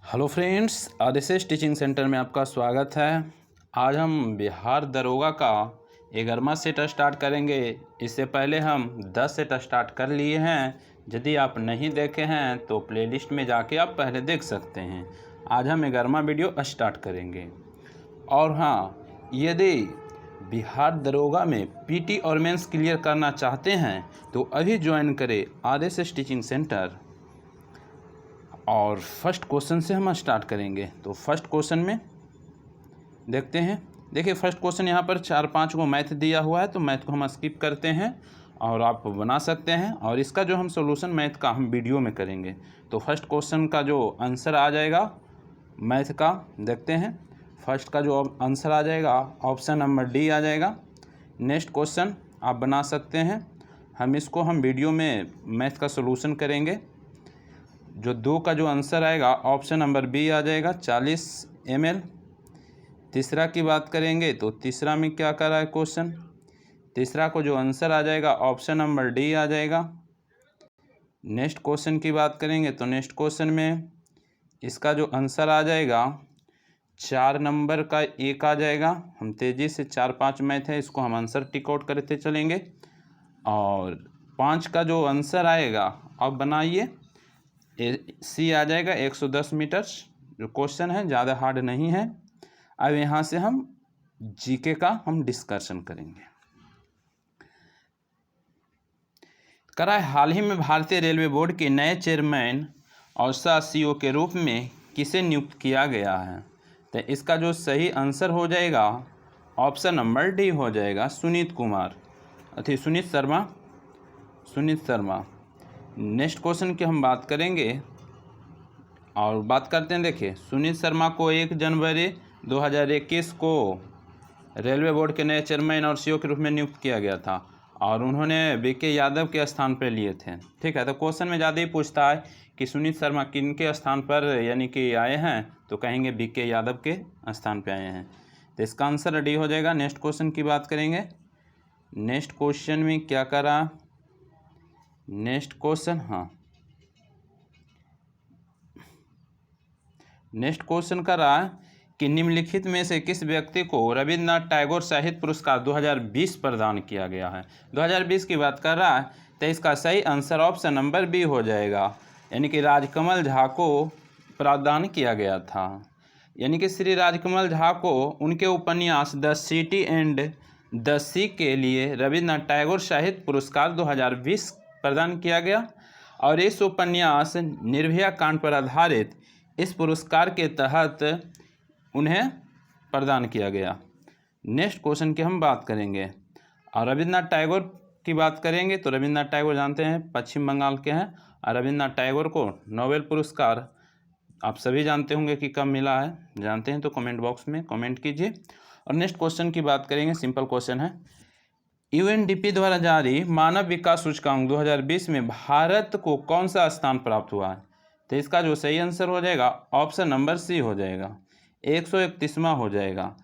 Hello friends, RSS teaching centre में आपका स्वागत है। आज हम बिहार दरोगा का 11वां सेट स्टार्ट करेंगे। इससे पहले हम 10 सेट स्टार्ट कर लिए हैं। यदि आप नहीं देखे हैं तो प्लेलिस्ट में जाके आप पहले देख सकते हैं। आज हम 11वां वीडियो स्टार्ट करेंगे। और हाँ, यदि बिहार दरोगा में पीटी और मेंस क्लियर करना चाहते हैं तो अभी ज्वाइन करें आरएसएस टीचिंग सेंटर। और फर्स्ट क्वेश्चन से हम स्टार्ट करेंगे। तो फर्स्ट क्वेश्चन में देखते हैं। देखिए, फर्स्ट क्वेश्चन यहाँ पर 4-5 को मैथ दिया हुआ है, तो मैथ को हम स्किप करते हैं और आप बना सकते हैं। और इसका जो हम सॉल्यूशन मैथ का हम वीडियो में करेंगे। तो फर्स्ट क्वेश्चन का जो आंसर आ जाएगा मैथ का, देखते हैं। फर्स्ट का जो आंसर आ जाएगा ऑप्शन नंबर डी आ जाएगा। नेक्स्ट क्वेश्चन आप बना सकते हैं। हम वीडियो में मैथ का सॉल्यूशन करेंगे। जो 2 का जो आंसर आएगा ऑप्शन नंबर बी आ जाएगा 40 ml। तीसरा की बात करेंगे तो तीसरा में क्या कर रहा है क्वेश्चन, तीसरा को जो आंसर आ जाएगा ऑप्शन नंबर डी आ जाएगा। नेक्स्ट क्वेश्चन की बात करेंगे तो नेक्स्ट क्वेश्चन में इसका जो आंसर आ जाएगा 4 नंबर का 1 आ जाएगा। हम तेज़ी से 4-5 मैथ है, इसको हम आंसर टिक आउट करते चलेंगे। और 5 का जो आंसर आएगा अब बनाइए, सी आ जाएगा 110 मीटर। जो क्वेश्चन है ज़्यादा हार्ड नहीं है। अब यहाँ से हम जीके का हम डिस्कशन करेंगे। करा हाल ही में भारतीय रेलवे बोर्ड के नए चेयरमैन और सह सीईओ के रूप में किसे नियुक्त किया गया है। तो इसका जो सही आंसर हो जाएगा ऑप्शन नंबर डी हो जाएगा, सुनीत शर्मा। नेक्स्ट क्वेश्चन की हम बात करेंगे और बात करते हैं। देखिए, सुनीत शर्मा को 1 जनवरी 2021 को रेलवे बोर्ड के नए चेयरमैन और सीईओ के रूप में नियुक्त किया गया था और उन्होंने बीके यादव के स्थान पर लिए थे। ठीक है, तो क्वेश्चन में ज़्यादा ही पूछता है कि सुनीत शर्मा किन के स्थान पर यानी कि आए हैं, तो कहेंगे बीके यादव के स्थान पर आए हैं। तो इसका आंसर डी हो जाएगा। नेक्स्ट क्वेश्चन की बात करेंगे। नेक्स्ट क्वेश्चन में क्या करा, नेक्स्ट क्वेश्चन नेक्स्ट क्वेश्चन का रहा कि निम्नलिखित में से किस व्यक्ति को रविन्द्रनाथ टैगोर साहित्य पुरस्कार 2020 प्रदान किया गया है। 2020 की बात कर रहा है, तो इसका सही आंसर ऑप्शन नंबर बी हो जाएगा, यानी कि राजकमल झा को प्रदान किया गया था। यानी कि श्री राजकमल झा को उनके उपन्यास द सिटी एंड द सी के लिए रविन्द्रनाथ टैगोर साहित्य पुरस्कार 2020 प्रदान किया गया। और इस उपन्यास निर्भया कांड पर आधारित इस पुरस्कार के तहत उन्हें प्रदान किया गया। नेक्स्ट क्वेश्चन की हम बात करेंगे और रविन्द्रनाथ टैगोर की बात करेंगे। तो रविन्द्रनाथ टैगोर जानते हैं पश्चिम बंगाल के हैं और रविन्द्रनाथ टैगोर को नोबेल पुरस्कार आप सभी जानते होंगे कि कब मिला है। जानते हैं तो कमेंट बॉक्स में कमेंट कीजिए। और नेक्स्ट क्वेश्चन की बात करेंगे, सिंपल क्वेश्चन है। यूएनडीपी द्वारा जारी मानव विकास सूचकांक 2020 में भारत को कौन सा स्थान प्राप्त हुआ है। तो इसका जो सही आंसर हो जाएगा ऑप्शन नंबर सी हो जाएगा, 131वां हो जाएगा।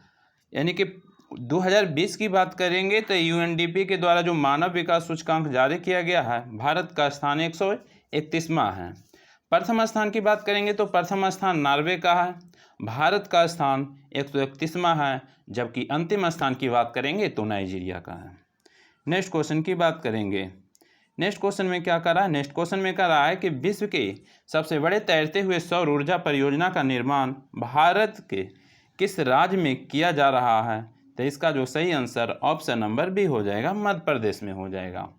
यानी कि 2020 की बात करेंगे तो यूएनडीपी के द्वारा जो मानव विकास सूचकांक जारी किया गया है, भारत का स्थान 131वां है। प्रथम स्थान की बात करेंगे तो प्रथम स्थान नॉर्वे का है, भारत का स्थान 131वां है, जबकि अंतिम स्थान की बात करेंगे तो नाइजीरिया का है। नेक्स्ट क्वेश्चन की बात करेंगे। नेक्स्ट क्वेश्चन में क्या कर रहा है, नेक्स्ट क्वेश्चन में कर रहा है कि विश्व के सबसे बड़े तैरते हुए सौर ऊर्जा परियोजना का निर्माण भारत के किस राज्य में किया जा रहा है। तो इसका जो सही आंसर ऑप्शन नंबर बी हो जाएगा, मध्य प्रदेश में हो जाएगा।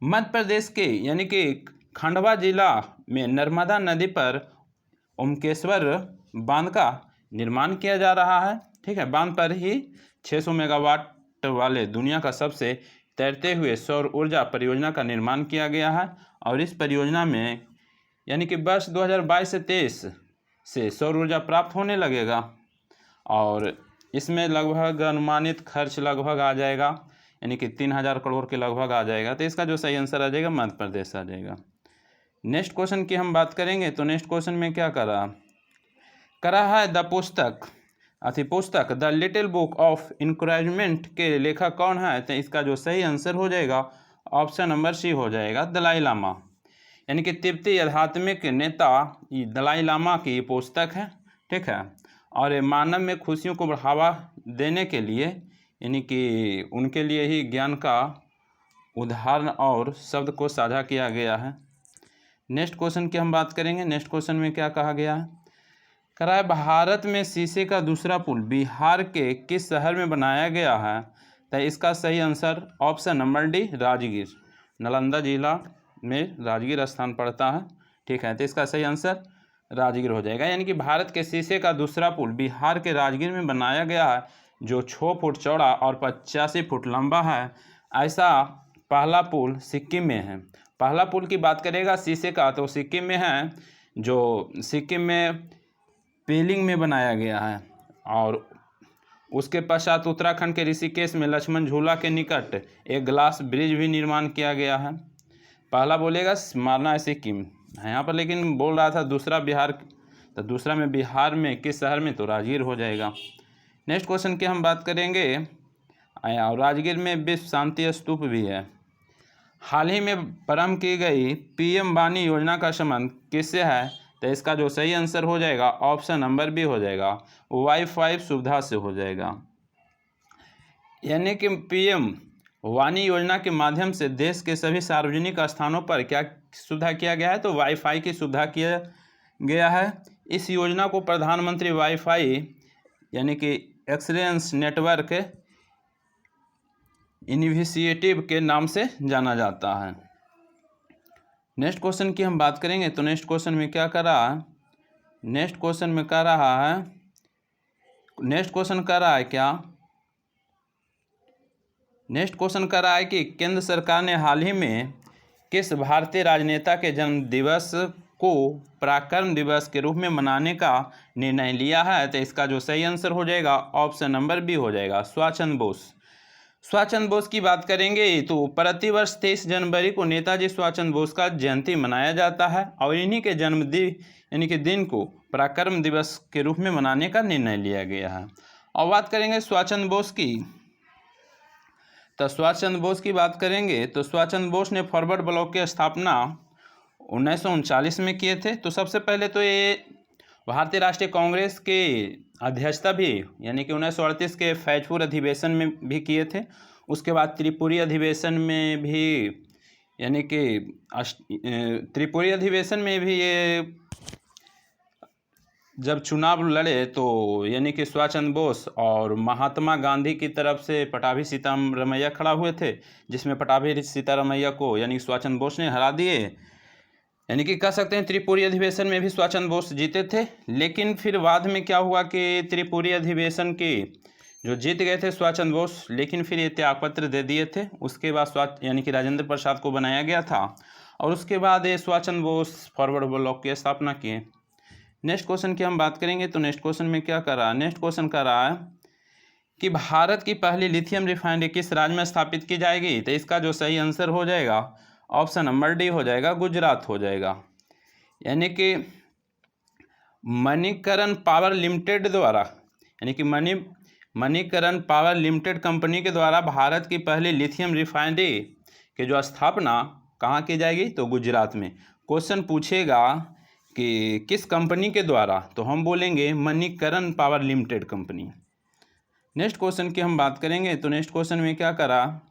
मध्य प्रदेश के यानी कि खंडवा जिला में नर्मदा नदी पर ओमकेश्वर बांध का निर्माण किया जा रहा है। ठीक है, बांध पर ही 600 मेगावाट वाले दुनिया का सबसे तैरते हुए सौर ऊर्जा परियोजना का निर्माण किया गया है। और इस परियोजना में यानी कि वर्ष 2022 से 23 से सौर ऊर्जा प्राप्त होने लगेगा और इसमें लगभग अनुमानित खर्च लगभग आ जाएगा, यानी कि 3000 करोड़ के लगभग आ जाएगा। तो इसका जो सही आंसर आ जाएगा मध्य प्रदेश आ जाएगा। नेक्स्ट क्वेश्चन की हम बात करेंगे। तो नेक्स्ट क्वेश्चन में क्या करा है पुस्तक the little book of encouragement के लेखक कौन है। तो इसका जो सही आंसर हो जाएगा ऑप्शन नंबर सी हो जाएगा, दलाई लामा। यानी कि तिब्बती आध्यात्मिक नेता दलाई लामा की ये पुस्तक है, ठीक है। और ये मानव में खुशियों को बढ़ावा देने के लिए, यानी कि उनके लिए ही ज्ञान का उदाहरण और शब्द को साझा किया गया है। नेक्स्ट क्वेश्चन की हम बात करेंगे। नेक्स्ट क्वेश्चन में क्या कहा गया है, कह रहा है भारत में शीशे का दूसरा पुल बिहार के किस शहर में बनाया गया है। तो इसका सही answer option number D, Rajgir. Nalanda जिला में राजगीर स्थान पड़ता है, ठीक है। तो इसका सही आंसर राजगीर हो जाएगा। यानी कि भारत के शीशे का दूसरा पुल बिहार के राजगीर में बनाया गया है, जो 6 फुट चौड़ा और 85 फुट लंबा है। ऐसा पहला पुल सिक्किम में है। पहला पुल की बात करेगा शीशे का तो सिक्किम में है, जो सिक्किम में पेलिंग में बनाया गया है। और उसके पश्चात उत्तराखंड के ऋषिकेश में लक्ष्मण झूला के निकट एक ग्लास ब्रिज भी निर्माण किया गया है। पहला बोलेगा मारना है सिक्किम है यहाँ पर, लेकिन बोल रहा था दूसरा बिहार, तो दूसरा में बिहार में किस शहर में, तो राजगीर हो जाएगा। नेक्स्ट क्वेश्चन की हम बात करेंगे। और राजगीर में विश्व शांति स्तूप भी है। हाल ही में प्रारंभ की गई पीएम वाणी योजना का संबंध किससे है। तो इसका जो सही आंसर हो जाएगा ऑप्शन नंबर बी हो जाएगा, वाईफाई सुविधा से हो जाएगा। यानी कि पीएम वाणी योजना के माध्यम से देश के सभी सार्वजनिक स्थानों पर क्या सुविधा किया गया है, तो वाईफाई की सुविधा किया गया है। इस योजना को प्रधानमंत्री वाईफाई यानी कि एक्सलेंस नेटवर्क इनिशिएटिव के नाम से जाना जाता है। नेक्स्ट क्वेश्चन की हम बात करेंगे। तो नेक्स्ट क्वेश्चन में क्या कर रहा है, नेक्स्ट क्वेश्चन में कर रहा है, नेक्स्ट क्वेश्चन कर रहा है क्या, नेक्स्ट क्वेश्चन कर रहा है कि केंद्र सरकार ने हाल ही में किस भारतीय राजनेता के जन्म दिवस को पराक्रम दिवस के रूप में मनाने का निर्णय लिया है। तो इसका जो सही आंसर हो जाएगा ऑप्शन नंबर बी हो जाएगा, सुभाष चंद्र बोस। सुभाष चंद्र बोस की बात करेंगे तो प्रतिवर्ष 23 जनवरी को नेताजी सुभाष चंद्र बोस का जयंती मनाया जाता है और इन्हीं के जन्मदिन यानी कि दिन को पराक्रम दिवस के रूप में मनाने का निर्णय लिया गया है। और बात करेंगे सुभाष चंद्र बोस की, तो सुभाष चंद्र बोस की बात करेंगे तो सुभाष चंद्र बोस ने फॉरवर्ड ब्लॉक की स्थापना 1939 में किए थे। तो सबसे पहले तो ये भारतीय राष्ट्रीय कांग्रेस के अध्यक्षता भी यानी कि 1938 के फैजपुर अधिवेशन में भी किए थे। उसके बाद त्रिपुरी अधिवेशन में भी यानी कि त्रिपुरी अधिवेशन में भी ये जब चुनाव लड़े तो यानी कि सुभाष चंद्र बोस और महात्मा गांधी की तरफ से पटाभी सीतारमैया खड़ा हुए थे, जिसमें पटाभी सीतारमैया को यानी कि सुभाष चंद्र बोस ने हरा दिए। यानी कि कह सकते हैं त्रिपुरी अधिवेशन में भी सुभाष चंद्र बोस जीते थे, लेकिन फिर बाद में क्या हुआ कि त्रिपुरी अधिवेशन के जो जीत गए थे सुभाष चंद्र बोस, लेकिन फिर ये त्यागपत्र दे दिए थे। उसके बाद सुभाष यानी कि राजेंद्र प्रसाद को बनाया गया था और उसके बाद ये सुभाष चंद्र बोस फॉरवर्ड ब्लॉक की स्थापना किए। नेक्स्ट क्वेश्चन की हम बात करेंगे। तो नेक्स्ट क्वेश्चन में क्या कर रहा है, नेक्स्ट क्वेश्चन कर रहा है कि भारत की पहली लिथियम रिफाइनरी किस राज्य में स्थापित की जाएगी। तो इसका जो सही आंसर हो जाएगा ऑप्शन नंबर डी हो जाएगा, गुजरात हो जाएगा। यानी कि मणिकरण पावर लिमिटेड द्वारा यानी कि मणिकरण पावर लिमिटेड कंपनी के द्वारा भारत की पहली लिथियम रिफाइनरी की जो स्थापना कहाँ की जाएगी, तो गुजरात में। क्वेश्चन पूछेगा कि किस कंपनी के द्वारा, तो हम बोलेंगे Manikaran power limited company. Next question की हम बात करेंगे। तो नेक्स्ट क्वेश्चन में क्या करा,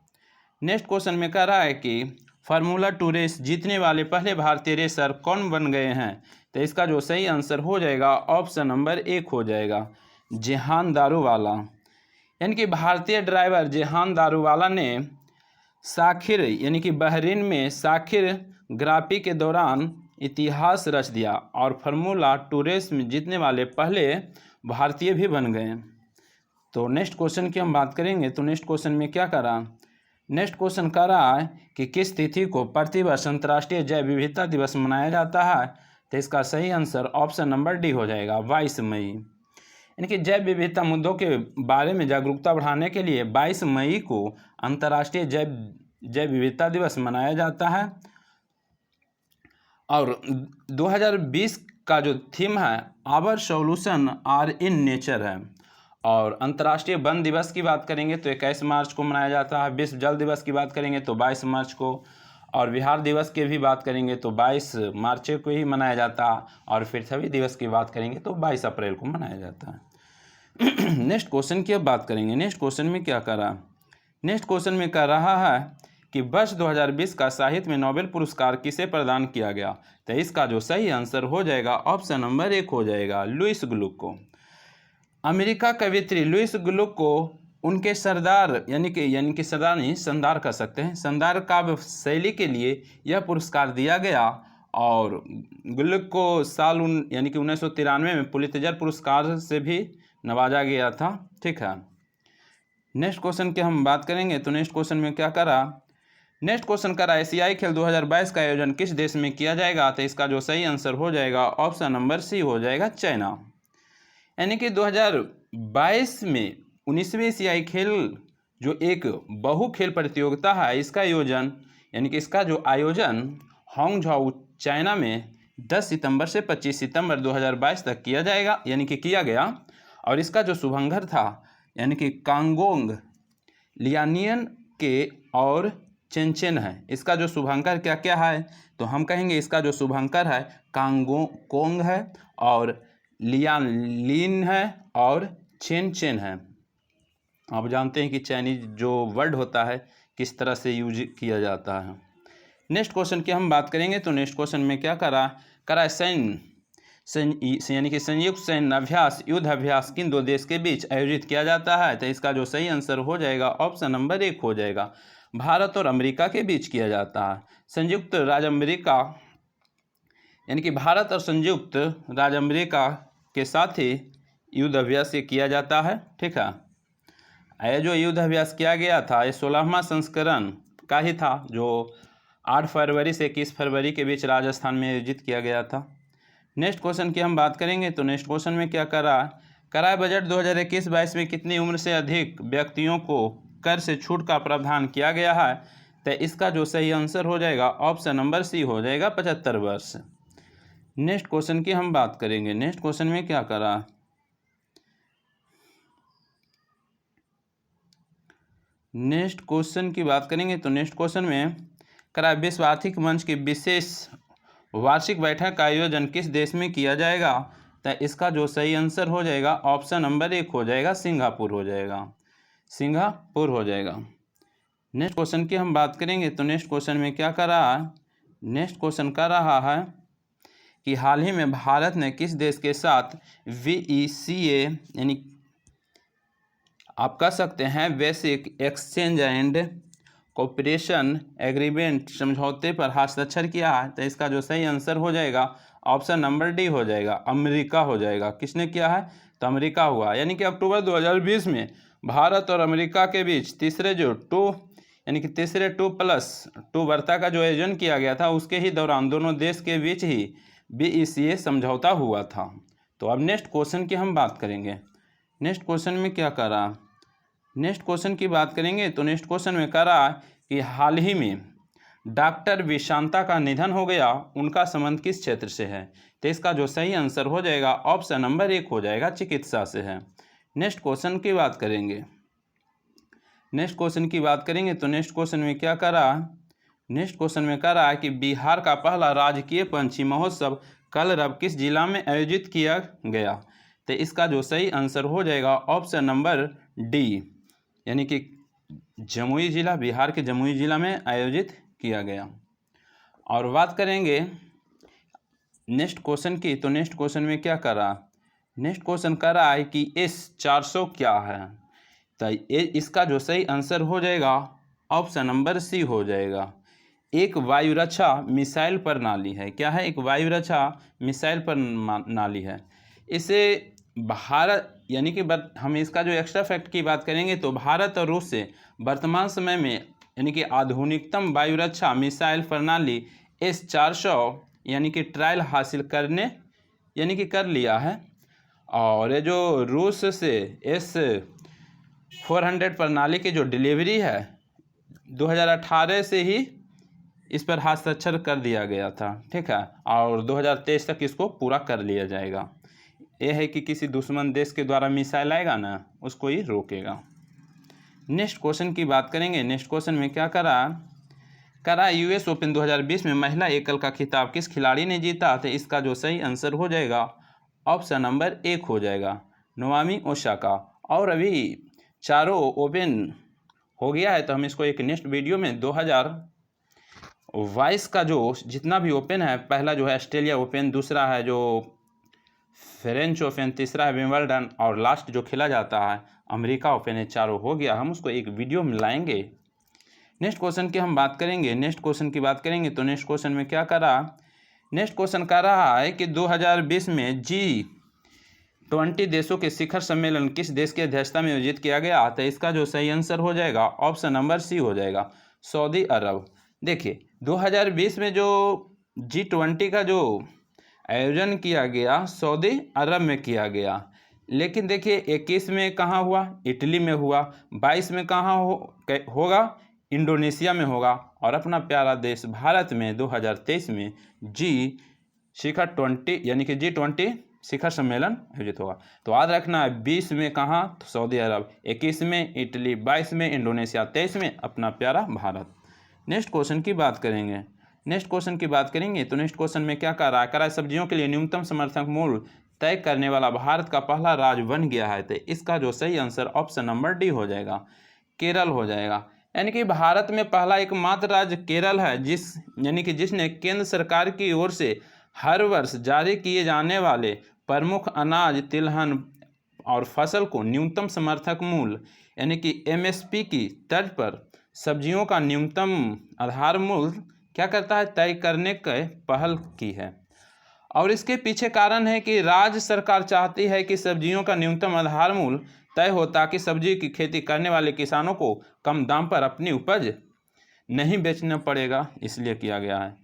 नेक्स्ट क्वेश्चन में कह रहा है कि फार्मूला 2 रेस जीतने वाले पहले भारतीय रेसर कौन बन गए हैं। तो इसका जो सही आंसर हो जाएगा ऑप्शन नंबर 1 हो जाएगा, जेहान दारूवाला। यानी कि भारतीय ड्राइवर जेहान दारूवाला ने साखिर यानी कि बहरीन में साखिर ग्रापी के दौरान इतिहास रच दिया और फार्मूला 2 रेस में जीतने वाले पहले भारतीय भी बन गए। तो नेक्स्ट क्वेश्चन की हम बात करेंगे। तो नेक्स्ट क्वेश्चन में क्या करा, नेक्स्ट क्वेश्चन कह रहा है कि किस तिथि को प्रतिवर्ष अंतर्राष्ट्रीय जैव विविधता दिवस मनाया जाता है। तो इसका सही आंसर ऑप्शन नंबर डी हो जाएगा, 22 मई। यानी कि जैव विविधता मुद्दों के बारे में जागरूकता बढ़ाने के लिए 22 मई को अंतर्राष्ट्रीय जैव विविधता दिवस मनाया जाता है। और 2020 का जो थीम है our solution are in nature है। और अंतर्राष्ट्रीय वन दिवस की बात करेंगे तो 21 मार्च को मनाया जाता है। विश्व जल दिवस की बात करेंगे तो 22 मार्च को। और बिहार दिवस की भी बात करेंगे तो 22 मार्च को ही मनाया जाता है, और पृथ्वी दिवस की बात करेंगे तो 22 अप्रैल को मनाया जाता है। नेक्स्ट क्वेश्चन की अब बात करेंगे। नेक्स्ट क्वेश्चन में क्या कर रहा है? नेक्स्ट क्वेश्चन में कह रहा है कि वर्ष 2020 का साहित्य में नोबेल पुरस्कार किसे प्रदान किया गया? तो इसका जो सही आंसर हो जाएगा ऑप्शन नंबर 1 हो जाएगा, लुईस ग्लुक को। अमेरिका कवियत्री लुईस ग्लुक को उनके सरदार यानी कि सरदार नहीं, शानदार कह सकते हैं, शानदार काव्य शैली के लिए यह पुरस्कार दिया गया। और ग्लुक को साल यानी कि 1993 में पुलित्जर पुरस्कार से भी नवाजा गया था। ठीक है, नेक्स्ट क्वेश्चन की हम बात करेंगे तो नेक्स्ट क्वेश्चन में क्या करा? नेक्स्ट क्वेश्चन करा एशियाई खेल 2022 का आयोजन किस देश में किया जाएगा? तो इसका जो सही आंसर हो जाएगा ऑप्शन नंबर सी हो जाएगा, चाइना। यानी कि 2022 में 19वीं एशियाई खेल जो एक बहु खेल प्रतियोगिता है, इसका आयोजन यानी कि इसका जो आयोजन हांगझाऊ चाइना में 10 सितंबर से 25 सितंबर 2022 तक किया जाएगा, यानी कि किया गया। और इसका जो शुभंकर था यानी कि कांगोंग लियानियन के और चेनचेन है। इसका जो शुभंकर क्या क्या है? तो हम कहेंगे इसका जो शुभंकर है कांगोंग है, और लियालिन है, और चेनचेन है। आप जानते हैं कि चाइनीज जो वर्ड होता है किस तरह से यूज किया जाता है। नेक्स्ट क्वेश्चन की हम बात करेंगे तो नेक्स्ट क्वेश्चन में क्या करा सैन्य यानी कि संयुक्त सैन्य अभ्यास युद्ध अभ्यास किन दो देश के बीच आयोजित किया जाता है? तो इसका जो सही आंसर हो जाएगा ऑप्शन नंबर 1 हो जाएगा, भारत और अमेरिका के बीच किया जाता है। संयुक्त राज्य अमेरिका यानी कि भारत और संयुक्त राज्य अमेरिका के साथ ही युद्ध अभ्यास ये किया जाता है। ठीक है, यह जो युद्ध अभ्यास किया गया था ये 16वां संस्करण का ही था, जो 8 फरवरी से 21 फरवरी के बीच राजस्थान में आयोजित किया गया था। नेक्स्ट क्वेश्चन की हम बात करेंगे तो नेक्स्ट क्वेश्चन में क्या करा बजट 2021-22 में कितनी उम्र से अधिक व्यक्तियों को कर से छूट का प्रावधान किया गया है? तो इसका जो सही आंसर हो जाएगा ऑप्शन नंबर सी हो जाएगा, 75 वर्ष। नेक्स्ट क्वेश्चन की हम बात करेंगे। नेक्स्ट क्वेश्चन में क्या करा? नेक्स्ट क्वेश्चन की बात करेंगे तो नेक्स्ट क्वेश्चन में करा विश्व आर्थिक मंच की विशेष वार्षिक बैठक का आयोजन किस देश में किया जाएगा? तो इसका जो सही आंसर हो जाएगा ऑप्शन नंबर 1 हो जाएगा, सिंगापुर हो जाएगा, सिंगापुर हो जाएगा। नेक्स्ट क्वेश्चन की हम बात करेंगे तो नेक्स्ट क्वेश्चन में क्या करा? नेक्स्ट क्वेश्चन कर रहा है कि हाल ही में भारत ने किस देश के साथ VECA यानी आप कह सकते हैं basic exchange and cooperation agreement समझौते पर हस्ताक्षर किया है? तो इसका जो सही आंसर हो जाएगा ऑप्शन नंबर डी हो जाएगा, अमेरिका हो जाएगा। किसने किया है? तो अमेरिका हुआ। यानी कि अक्टूबर 2020 में भारत और अमेरिका के बीच तीसरे 2+2 वार्ता का जो आयोजन किया गया था, उसके ही दौरान दोनों देश के बीच ही BECA समझौता हुआ था। तो अब नेक्स्ट क्वेश्चन की हम बात करेंगे। नेक्स्ट क्वेश्चन में क्या करा? नेक्स्ट क्वेश्चन की बात करेंगे तो नेक्स्ट क्वेश्चन में करा कि हाल ही में डॉक्टर विशांता का निधन हो गया, उनका संबंध किस क्षेत्र से है? तो इसका जो सही आंसर हो जाएगा ऑप्शन नंबर 1 हो जाएगा, चिकित्सा से है। नेक्स्ट क्वेश्चन की बात करेंगे। नेक्स्ट क्वेश्चन की बात करेंगे तो नेक्स्ट क्वेश्चन में क्या करा? नेक्स्ट क्वेश्चन में करा कि बिहार का पहला राजकीय पंछी महोत्सव कलरव किस जिला में आयोजित किया गया? तो इसका जो सही आंसर हो जाएगा ऑप्शन नंबर डी, यानी कि जमुई जिला, बिहार के जमुई जिला में आयोजित किया गया। और बात करेंगे नेक्स्ट क्वेश्चन की तो नेक्स्ट क्वेश्चन में क्या करा? नेक्स्ट क्वेश्चन करा है कि S-400 क्या है? तो इसका जो सही आंसर हो जाएगा ऑप्शन नंबर सी हो जाएगा, एक वायुरक्षा मिसाइल प्रणाली है। क्या है? एक वायुरक्षा मिसाइल प्रणाली है। इसे भारत यानी कि हम इसका जो एक्स्ट्रा फैक्ट की बात करेंगे तो भारत और रूस से वर्तमान समय में यानी कि आधुनिकतम वायुरक्षा मिसाइल प्रणाली S-400 यानी कि ट्रायल हासिल करने यानी कि कर लिया है। और ये जो रूस से S-400 प्रणाली की जो डिलीवरी है 2018 से ही इस पर हस्ताक्षर कर दिया गया था। ठीक है, और 2023 तक इसको पूरा कर लिया जाएगा। यह है कि किसी दुश्मन देश के द्वारा मिसाइल आएगा ना, उसको ही रोकेगा। नेक्स्ट क्वेश्चन की बात करेंगे। नेक्स्ट क्वेश्चन में क्या करा? कह रहा है यूएस ओपन 2020 में महिला एकल का खिताब किस खिलाड़ी ने जीता? तो इसका जो सही आंसर हो जाएगा ऑप्शन नंबर 1 हो जाएगा, नोआमी ओसाका। और अभी चारों ओपन हो गया है, तो हम इसको एक नेक्स्ट वीडियो में 2022 का जो जितना भी ओपन है, पहला जो है ऑस्ट्रेलिया ओपन, दूसरा है जो फ्रेंच ओपन, तीसरा है विंबलडन और लास्ट जो खेला जाता है अमेरिका ओपन, ये चारों हो गया, हम उसको एक वीडियो में लाएंगे। नेक्स्ट क्वेश्चन की हम बात करेंगे। नेक्स्ट क्वेश्चन की बात करेंगे तो नेक्स्ट क्वेश्चन में क्या कर रहा, नेक्स्ट क्वेश्चन कर रहा है कि 2020 में G20 देशों के शिखर सम्मेलन किस देश की अध्यक्षता में आयोजित किया गया? तो इसका जो सही आंसर हो जाएगा ऑप्शन नंबर सी हो जाएगा, सऊदी अरब। देखिए 2020 में जो G20 का जो आयोजन किया गया सऊदी अरब में किया गया, लेकिन देखिए 21 में कहाँ हुआ? इटली में हुआ। 22 में कहाँ होगा? इंडोनेशिया में होगा। और अपना प्यारा देश भारत में 2023 में G20 यानी कि G20 शिखर सम्मेलन आयोजित होगा। तो याद रखना है 20 में कहाँ? तो सऊदी अरब, 21 में इटली, 22 में इंडोनेशिया, 23 में अपना प्यारा भारत। नेक्स्ट क्वेश्चन की बात करेंगे। नेक्स्ट क्वेश्चन की बात करेंगे तो नेक्स्ट क्वेश्चन में क्या कर रहा है? कह रहा है सब्जियों के लिए न्यूनतम समर्थन मूल्य तय करने वाला भारत का पहला राज्य बन गया है। तो इसका जो सही आंसर ऑप्शन नंबर डी हो जाएगा, केरल हो जाएगा। यानी कि भारत में पहला एकमात्र राज्य केरल है जिसने केंद्र सरकार की ओर से हर वर्ष जारी किए जाने वाले प्रमुख अनाज, तिलहन और फसल को न्यूनतम समर्थक मूल्य यानी कि MSP की तर्ज पर सब्जियों का न्यूनतम आधार मूल्य क्या करता है? तय करने की पहल की है। और इसके पीछे कारण है कि राज्य सरकार चाहती है कि सब्जियों का न्यूनतम आधार मूल्य तय हो ताकि सब्जी की खेती करने वाले किसानों को कम दाम पर अपनी उपज नहीं बेचना पड़ेगा, इसलिए किया गया है।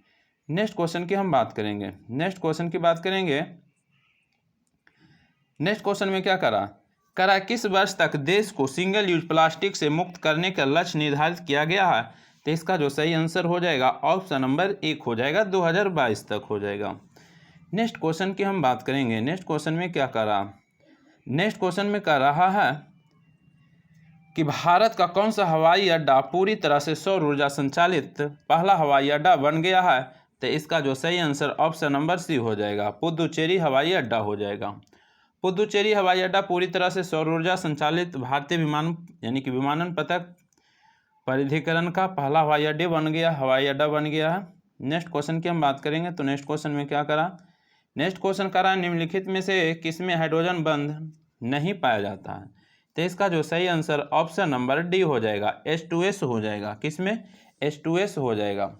नेक्स्ट क्वेश्चन की हम बात करेंगे। नेक्स्ट क्वेश्चन की बात करेंगे। नेक्स्ट क्वेश्चन में क्या करा किस वर्ष तक देश को सिंगल यूज प्लास्टिक से मुक्त करने का लक्ष्य निर्धारित किया गया है? तो इसका जो सही आंसर हो जाएगा ऑप्शन नंबर 1 हो जाएगा, 2022 तक हो जाएगा। नेक्स्ट क्वेश्चन की हम बात करेंगे। नेक्स्ट क्वेश्चन में क्या करा, नेक्स्ट क्वेश्चन में कह रहा है कि भारत का कौन सा हवाई अड्डा पूरी तरह से सौर ऊर्जा संचालित पहला हवाई अड्डा बन गया है? तो इसका जो सही आंसर ऑप्शन नंबर सी हो जाएगा, पुदुचेरी हवाई अड्डा हो जाएगा। पुदुचेरी हवाई अड्डा पूरी तरह से सौर ऊर्जा संचालित भारतीय विमानन पथक परिधिकरण का पहला हवाई अड्डा बन गया है। नेक्स्ट क्वेश्चन की हम बात करेंगे तो नेक्स्ट क्वेश्चन में क्या करा, नेक्स्ट क्वेश्चन करा निम्नलिखित में से किसमें हाइड्रोजन बंध नहीं पाया जाता है? तो इसका जो सही आंसर ऑप्शन नंबर डी हो जाएगा, H2S हो जाएगा। किसमें? H2S हो जाएगा।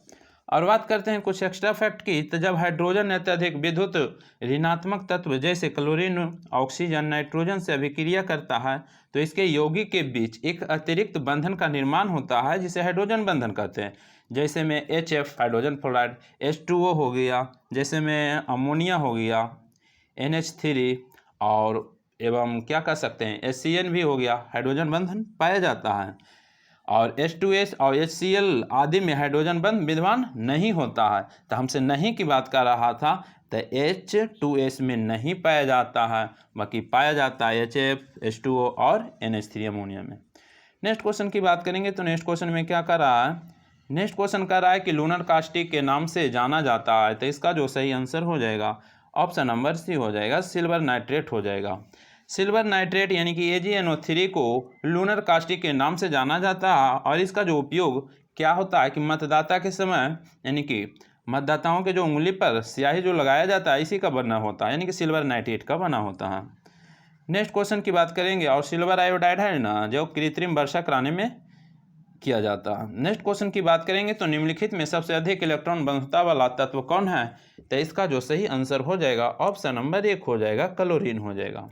और बात करते हैं कुछ एक्स्ट्रा फैक्ट की, तो जब हाइड्रोजन अत्यधिक विद्युत ऋणात्मक तत्व जैसे क्लोरीन, ऑक्सीजन, नाइट्रोजन से अभिक्रिया करता है तो इसके यौगिक के बीच एक अतिरिक्त बंधन का निर्माण होता है जिसे हाइड्रोजन बंधन कहते हैं। जैसे में HF हाइड्रोजन फ्लोराइड, H2O हो गया, जैसे में अमोनिया हो गया, NH3 और एवं क्या कर सकते हैं HCN भी हो गया, हाइड्रोजन बंधन पाया जाता है। और H2S और HCl आदि में हाइड्रोजन बंध विद्यमान नहीं होता है। तो हमसे नहीं की बात कर रहा था, तो H2S में नहीं पाया जाता है, बाकी पाया जाता है HF, H2O और NH3 अमोनिया में। नेक्स्ट क्वेश्चन की बात करेंगे तो नेक्स्ट क्वेश्चन में क्या कर रहा है, नेक्स्ट क्वेश्चन कर रहा है कि लूनर कास्टिक के नाम से जाना जाता है। तो इसका जो सही आंसर हो जाएगा ऑप्शन नंबर सी हो जाएगा, सिल्वर नाइट्रेट हो जाएगा। सिल्वर नाइट्रेट यानी कि AgNO3 को लूनर कास्टिक के नाम से जाना जाता है और इसका जो उपयोग क्या होता है कि मतदाता के समय यानी कि मतदाताओं के जो उंगली पर स्याही जो लगाया जाता है इसी का बना होता है, यानी कि सिल्वर नाइट्रेट का बना होता है। नेक्स्ट क्वेश्चन की बात करेंगे। और सिल्वर आयोडाइड है ना, जो कृत्रिम वर्षा कराने में किया जाता है। नेक्स्ट क्वेश्चन की बात करेंगे तो निम्नलिखित में सबसे अधिक इलेक्ट्रॉन बंधुता वाला तत्व कौन है? तो इसका जो सही आंसर हो जाएगा ऑप्शन नंबर 1 हो जाएगा, क्लोरीन हो जाएगा।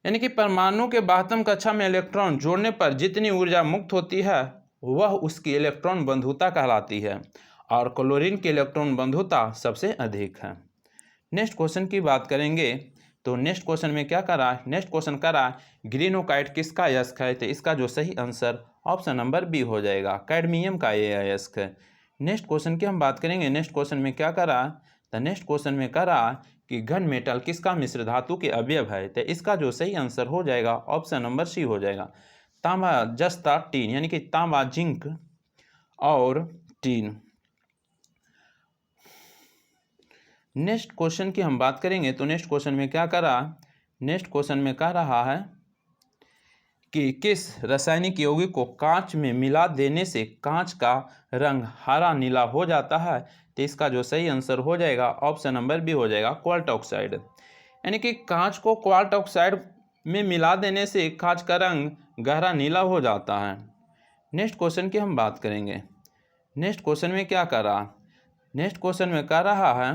यानी कि परमाणु के 72 कक्षा में इलेक्ट्रॉन जोड़ने पर जितनी ऊर्जा मुक्त होती है वह उसकी इलेक्ट्रॉन बंधुता कहलाती है और क्लोरीन की इलेक्ट्रॉन बंधुता सबसे अधिक है। नेक्स्ट क्वेश्चन की बात करेंगे तो नेक्स्ट क्वेश्चन में क्या करा, नेक्स्ट क्वेश्चन करा ग्रीनोकाइट किसका अयस्क है? तो इसका जो सही आंसर ऑप्शन नंबर बी हो जाएगा, कैडमियम का ये अयस्क है। नेक्स्ट क्वेश्चन की हम बात करेंगे। नेक्स्ट क्वेश्चन में क्या करा, तो नेक्स्ट क्वेश्चन में करा कि घन मेटल किसका मिश्र धातु के अवयव है? तो इसका जो सही आंसर हो जाएगा ऑप्शन नंबर सी हो जाएगा, तांबा जस्ता टीन यानी कि तांबा जिंक और 16। नेक्स्ट क्वेश्चन की हम बात करेंगे तो नेक्स्ट क्वेश्चन में क्या करा, नेक्स्ट क्वेश्चन में कह रहा है कि किस रासायनिक यौगिक को कांच में मिला देने से कांच का रंग हरा नीला हो जाता है। तो इसका जो सही आंसर हो जाएगा ऑप्शन नंबर बी हो जाएगा क्वार्ट ऑक्साइड। यानी कि कांच को क्वार्ट ऑक्साइड में मिला देने से कांच का रंग गहरा नीला हो जाता है। नेक्स्ट क्वेश्चन की हम बात करेंगे। नेक्स्ट क्वेश्चन में क्या कर रहा, नेक्स्ट क्वेश्चन में कह रहा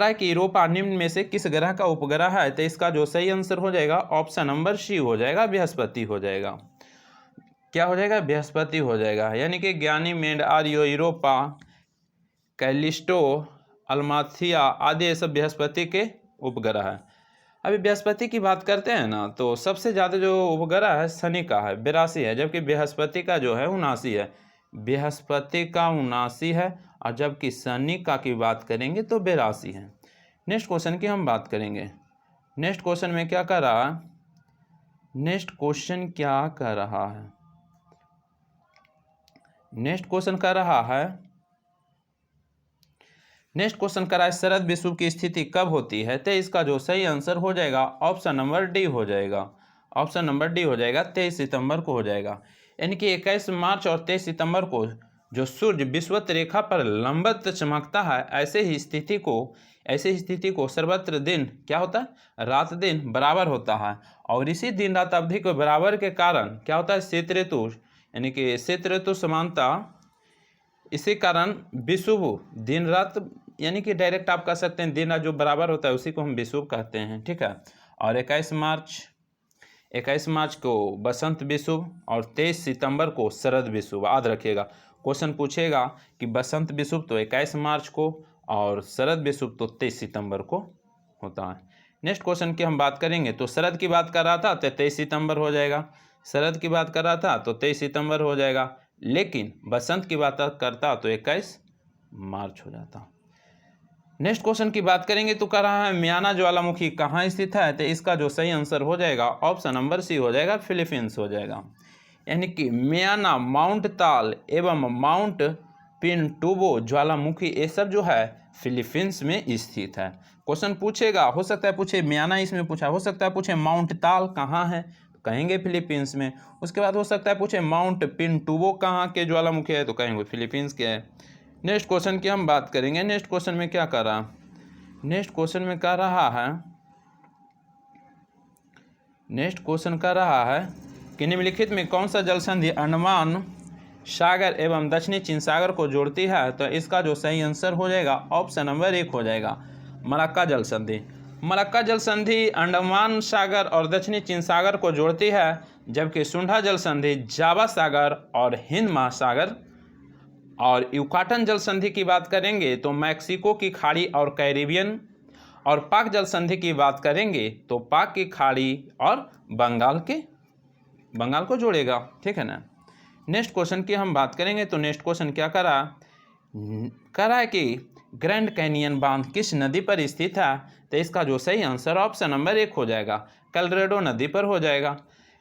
है कि यूरोपा निम्न में से किस ग्रह का उपग्रह है। तो इसका जो सही आंसर हो जाएगा ऑप्शन नंबर सी हो जाएगा, बृहस्पति हो जाएगा। क्या हो जाएगा, बृहस्पति हो जाएगा। यानी कि गैनीमेड, आर्यो, यूरोपा, कैलिस्टो, अल्माथिया आदि ये सब बृहस्पति के उपग्रह है। अभी बृहस्पति की बात करते हैं ना, तो सबसे ज़्यादा जो उपग्रह है शनि का है, 82 है, जबकि बृहस्पति का जो है 79 है। बृहस्पति का 79 है और जबकि शनि का की बात करेंगे तो 82 है। नेक्स्ट क्वेश्चन की हम बात करेंगे। नेक्स्ट क्वेश्चन में क्या कर रहा है, नेक्स्ट क्वेश्चन क्या कर रहा है, नेक्स्ट क्वेश्चन कर रहा है, नेक्स्ट क्वेश्चन कर रहा है शरद विषुव की स्थिति कब होती है। तो इसका जो सही आंसर हो जाएगा ऑप्शन नंबर डी हो जाएगा, ऑप्शन नंबर डी हो जाएगा, 23 सितंबर को हो जाएगा। यानी कि 21 मार्च और 23 सितंबर को जो सूर्य विषुवत रेखा पर लंबवत चमकता है, ऐसी स्थिति को सर्वत्र दिन क्या होता है, रात दिन बराबर होता है। और इसी दिन रात अवधि को बराबर के कारण क्या होता है, शीत ऋतु, यानी कि शीत ऋतु समानता, इसी कारण विषुव दिन रात, यानी कि डायरेक्ट आप कह सकते हैं दिन रात जो बराबर होता है उसी को हम विषुव कहते हैं, ठीक है। और 21 मार्च को बसंत विषुव और 23 सितंबर को शरद विषुव। याद रखिएगा, क्वेश्चन पूछेगा कि बसंत विषुव तो 21 मार्च को और शरद विषुव तो 23 सितंबर को होता है। नेक्स्ट क्वेश्चन की हम बात करेंगे तो शरद की बात कर रहा था तो 23 सितंबर हो जाएगा, शरद की बात कर रहा था तो 23 सितंबर हो जाएगा, लेकिन बसंत की बात करता तो 21 मार्च हो जाता। नेक्स्ट क्वेश्चन की बात करेंगे तो कह रहा है म्याना ज्वालामुखी कहाँ स्थित है। तो इसका जो सही आंसर हो जाएगा ऑप्शन नंबर सी हो जाएगा, फिलीपींस हो जाएगा। यानी कि म्याना, माउंट ताल एवं माउंट पिनटुबो ज्वालामुखी ये सब जो है फिलीपींस में स्थित है। क्वेश्चन पूछेगा, हो सकता है पूछे म्याना इसमें पूछा, हो सकता है पूछे माउंट ताल कहाँ है, तो कहेंगे फिलीपींस में। उसके बाद हो सकता है पूछे माउंट पिनटुबो कहाँ के ज्वालामुखी है, तो कहेंगे फिलीपींस के है। नेक्स्ट क्वेश्चन की हम बात करेंगे। नेक्स्ट क्वेश्चन में क्या कर रहा, नेक्स्ट क्वेश्चन में कह रहा है, नेक्स्ट क्वेश्चन कह रहा है कि निम्नलिखित में कौन सा जल संधि अंडमान सागर एवं दक्षिणी चीन सागर को जोड़ती है। तो इसका जो सही आंसर हो जाएगा ऑप्शन नंबर 1 हो जाएगा, मलक्का जल संधि। मलक्का जल संधि अंडमान सागर और दक्षिणी चीन सागर को जोड़ती है, जबकि सुंडा जल संधि जावा सागर और हिंद महासागर। और युकाटन जल संधि की बात करेंगे तो मैक्सिको की खाड़ी और कैरिबियन। और पाक जल संधि की बात करेंगे तो पाक की खाड़ी और बंगाल को जोड़ेगा, ठीक है ना। नेक्स्ट क्वेश्चन की हम बात करेंगे तो नेक्स्ट क्वेश्चन क्या करा है कि ग्रैंड कैनियन बांध किस नदी पर स्थित है। तो इसका जो सही आंसर ऑप्शन नंबर 1 हो जाएगा, कोलोराडो नदी पर हो जाएगा।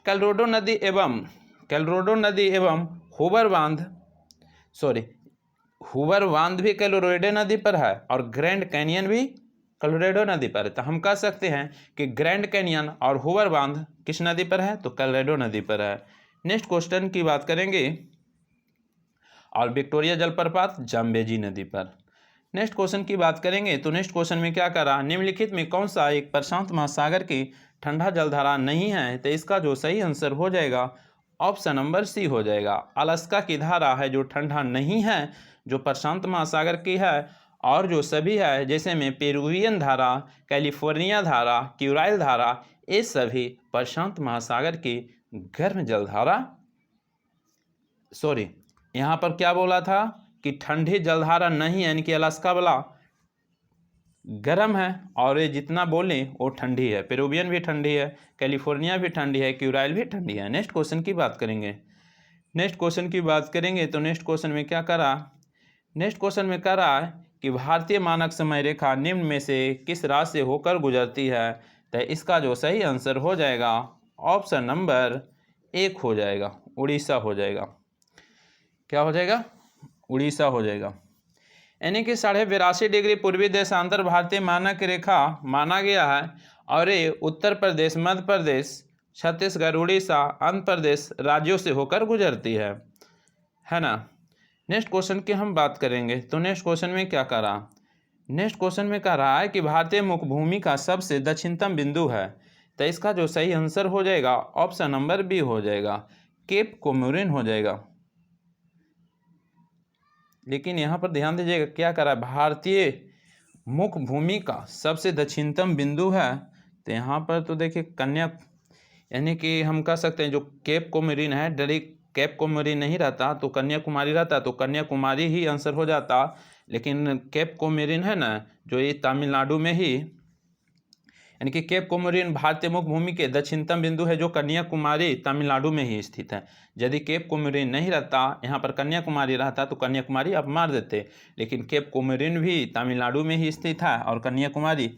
कोलोराडो नदी एवं हुबर बांध भी कोलोराडो नदी पर है और ग्रैंड कैनियन भी कोलोराडो नदी पर है। तो हम कह सकते हैं कि ग्रैंड कैनियन और हुबर बांध किस नदी पर है, तो कोलोराडो नदी पर है। नेक्स्ट क्वेश्चन की बात करेंगे और विक्टोरिया जलप्रपात जाम्बेजी नदी पर। नेक्स्ट क्वेश्चन की बात करेंगे तो नेक्स्ट क्वेश्चन में क्या करा, निम्नलिखित में कौन सा एक प्रशांत महासागर की ठंडा जलधारा नहीं है। तो इसका जो सही आंसर हो जाएगा ऑप्शन नंबर सी हो जाएगा, अलास्का की धारा है जो ठंडा नहीं है, जो प्रशांत महासागर की है। और जो सभी है जैसे में पेरुवियन धारा, कैलिफोर्निया धारा, क्यूराइल धारा, ये सभी प्रशांत महासागर की गर्म जलधारा, यहाँ पर क्या बोला था कि ठंडी जलधारा नहीं, यानी कि अलास्का वाला गर्म है और ये जितना बोले वो ठंडी है। पेरुवियन भी ठंडी है, कैलिफोर्निया भी ठंडी है, क्यूराइल भी ठंडी है। नेक्स्ट क्वेश्चन की बात करेंगे। नेक्स्ट क्वेश्चन की बात करेंगे तो नेक्स्ट क्वेश्चन में क्या करा, नेक्स्ट क्वेश्चन में कह रहा है कि भारतीय मानक समय रेखा निम्न में से किस राज्य से होकर गुजरती है। तो इसका जो सही आंसर हो जाएगा ऑप्शन नंबर 1 हो जाएगा, उड़ीसा हो जाएगा। क्या हो जाएगा, उड़ीसा हो जाएगा। यानी कि 82.5 डिग्री पूर्वी देशांतर भारतीय मानक रेखा माना गया है और ये उत्तर प्रदेश, मध्य प्रदेश, छत्तीसगढ़, उड़ीसा, आंध्र प्रदेश राज्यों से होकर गुजरती है ना। नेक्स्ट क्वेश्चन की हम बात करेंगे तो नेक्स्ट क्वेश्चन में क्या कह रहा, नेक्स्ट क्वेश्चन में कह रहा है कि भारतीय मुखभूमि का सबसे दक्षिणतम बिंदु है, तो इसका जो सही आंसर हो जाएगा ऑप्शन नंबर बी हो जाएगा, केप कोमोरिन हो जाएगा। लेकिन यहाँ पर ध्यान दीजिएगा क्या करा, भारतीय मुख भूमि का सबसे दक्षिणतम बिंदु है, तो यहाँ पर तो देखिए कन्या, यानी कि हम कह सकते हैं जो केप कोमोरिन है, डायरेक्ट केप कोमोरिन नहीं रहता तो कन्याकुमारी रहता, तो कन्याकुमारी ही आंसर हो जाता। लेकिन केप कोमोरिन है ना, जो ये तमिलनाडु में ही, यानी कि केप कोमोरिन भारतीय मुख भूमि के दक्षिणतम बिंदु है जो कन्याकुमारी तमिलनाडु में ही स्थित है। यदि केप कोमोरिन नहीं रहता, यहाँ पर कन्याकुमारी रहता तो कन्याकुमारी आप मार देते, लेकिन केप कोमोरिन भी तमिलनाडु में ही स्थित है और कन्याकुमारी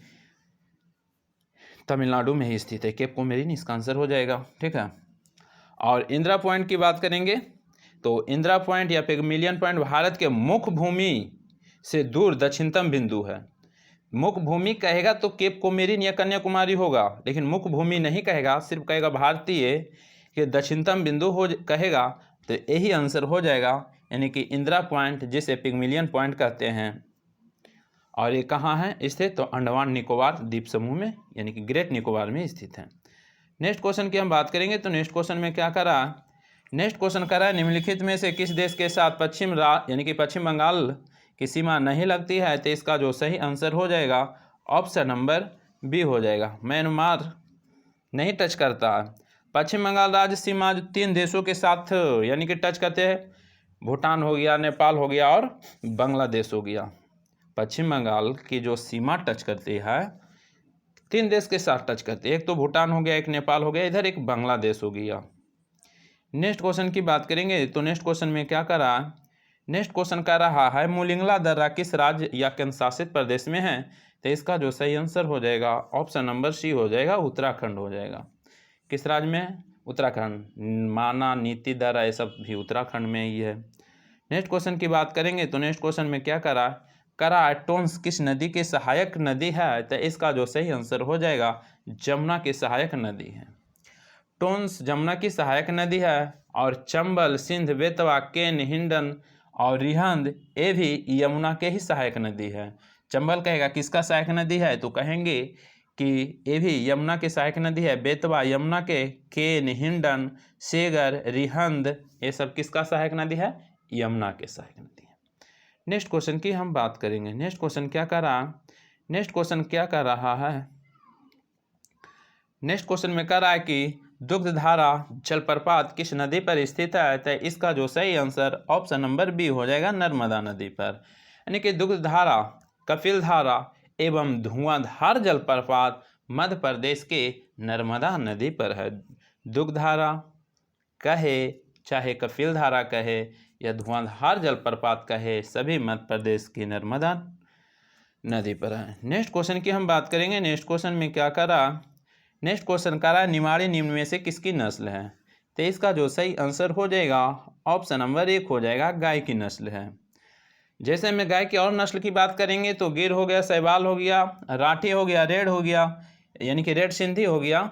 तमिलनाडु में ही स्थित है। केप कोमोरिन इसका आंसर हो जाएगा, ठीक है। और इंदिरा पॉइंट की बात करेंगे तो इंदिरा पॉइंट या पिग्मेलियन पॉइंट भारत के मुख्य भूमि से दूर दक्षिणतम बिंदु है। मुख्य भूमि कहेगा तो केप कोमोरिन या कन्याकुमारी होगा, लेकिन मुख्य भूमि नहीं कहेगा, सिर्फ कहेगा भारतीय के दक्षिणतम बिंदु हो कहेगा, तो यही आंसर हो जाएगा, यानी कि इंदिरा पॉइंट जिसे पिग्मेलियन पॉइंट कहते हैं। और ये कहाँ है स्थित, तो अंडमान निकोबार द्वीप समूह में, यानी कि ग्रेट निकोबार में स्थित है। नेक्स्ट क्वेश्चन की हम बात करेंगे तो नेक्स्ट क्वेश्चन में क्या करा, नेक्स्ट क्वेश्चन करा निम्नलिखित में से किस देश के साथ यानी कि पश्चिम बंगाल की सीमा नहीं लगती है, तो इसका जो सही आंसर हो जाएगा ऑप्शन नंबर बी हो जाएगा, म्यांमार नहीं टच करता है। पश्चिम बंगाल राज्य सीमा जो 3 देशों के साथ यानी कि टच करते हैं, भूटान हो गया, नेपाल हो गया और बांग्लादेश हो गया। पश्चिम बंगाल की जो सीमा टच करती है 3 देश के साथ टच करती है, एक तो भूटान हो गया, एक नेपाल हो गया, इधर एक बांग्लादेश हो गया। नेक्स्ट क्वेश्चन की बात करेंगे तो नेक्स्ट क्वेश्चन में क्या करा, नेक्स्ट क्वेश्चन कह रहा है मुलिंगला दर्रा किस राज्य या केंद्र शासित प्रदेश में है, तो इसका जो सही आंसर हो जाएगा ऑप्शन नंबर सी हो जाएगा, उत्तराखंड हो जाएगा। किस राज्य में, उत्तराखंड। माना, नीति दर्रा ये सब भी उत्तराखंड में ही है। नेक्स्ट क्वेश्चन की बात करेंगे तो नेक्स्ट क्वेश्चन में क्या करा, टोन्स किस नदी की सहायक नदी है, तो इसका जो सही आंसर हो जाएगा जमुना की सहायक नदी है। टोन्स जमुना की सहायक नदी है और चंबल, सिंध, बेतवा, केन, हिंडन और रिहंद ये भी यमुना के ही सहायक नदी है। चंबल कहेगा किसका सहायक नदी है, तो कहेंगे कि ये भी यमुना के सहायक नदी है। बेतवा यमुना के, केन, हिंडन, सेगर, रिहंद ये सब किसका सहायक नदी है, यमुना के सहायक नदी है। नेक्स्ट क्वेश्चन की हम बात करेंगे। नेक्स्ट क्वेश्चन क्या कर रहा, नेक्स्ट क्वेश्चन क्या कर रहा है, नेक्स्ट क्वेश्चन में कह रहा है कि दुग्धधारा जलप्रपात किस नदी पर स्थित है, तो इसका जो सही आंसर ऑप्शन नंबर बी हो जाएगा, नर्मदा नदी पर। यानी कि दुग्धधारा, कपिलधारा एवं धुआंधार जलप्रपात मध्य प्रदेश के नर्मदा नदी पर है। दुग्धधारा कहे चाहे कपिलधारा कहे या धुआंधार जलप्रपात कहे, सभी मध्य प्रदेश की नर्मदा नदी पर है। नेक्स्ट क्वेश्चन की हम बात करेंगे। नेक्स्ट क्वेश्चन में क्या करा, नेक्स्ट क्वेश्चन करा निमाड़ी निम्न में से किसकी नस्ल है, तो इसका जो सही आंसर हो जाएगा ऑप्शन नंबर 1 हो जाएगा, गाय की नस्ल है। जैसे में गाय की और नस्ल की बात करेंगे तो गिर हो गया, सैवाल हो गया, राठी हो गया, रेड हो गया यानी कि रेड सिंधी हो गया,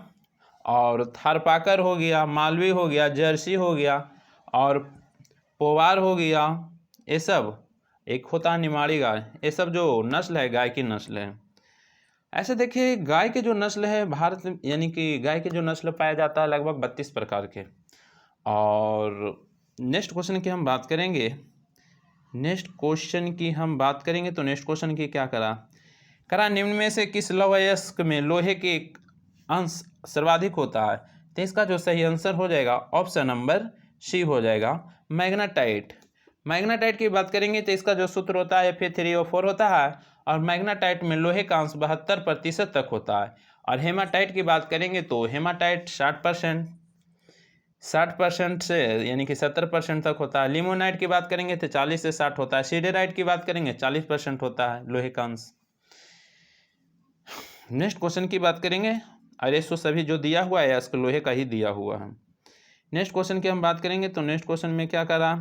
और थारपाकर हो गया, मालवी हो गया, जर्सी हो गया और पोवार हो गया। ये सब एक होता है निमाड़ी गाय, ये सब जो नस्ल है गाय की नस्ल है। ऐसे देखिए गाय के जो नस्ल है भारत, यानी कि गाय के जो नस्ल पाया जाता है लगभग 32 प्रकार के। और नेक्स्ट क्वेश्चन की हम बात करेंगे, नेक्स्ट क्वेश्चन की हम बात करेंगे तो नेक्स्ट क्वेश्चन की क्या करा निम्न में से किस लौहयस्क में लोहे के अंश सर्वाधिक होता है, तो इसका जो सही आंसर हो जाएगा ऑप्शन नंबर सी हो जाएगा, मैग्नेटाइट। मैग्नेटाइट की बात करेंगे तो इसका जो सूत्र होता है Fe3O4 होता है, और मैग्नेटाइट में लोहे का अंश 72% तक होता है। और हेमाटाइट की बात करेंगे तो हेमाटाइट 60% से यानी कि 70% तक होता है। लिमोनाइट की बात करेंगे तो 40 से 60 होता है। सीडेराइट की बात करेंगे 40% होता है लोहे का अंश। नेक्स्ट क्वेश्चन की बात करेंगे, और ये सभी जो दिया हुआ है इसको लोहे का ही दिया हुआ है। नेक्स्ट क्वेश्चन की हम बात करेंगे तो नेक्स्ट क्वेश्चन में क्या करा,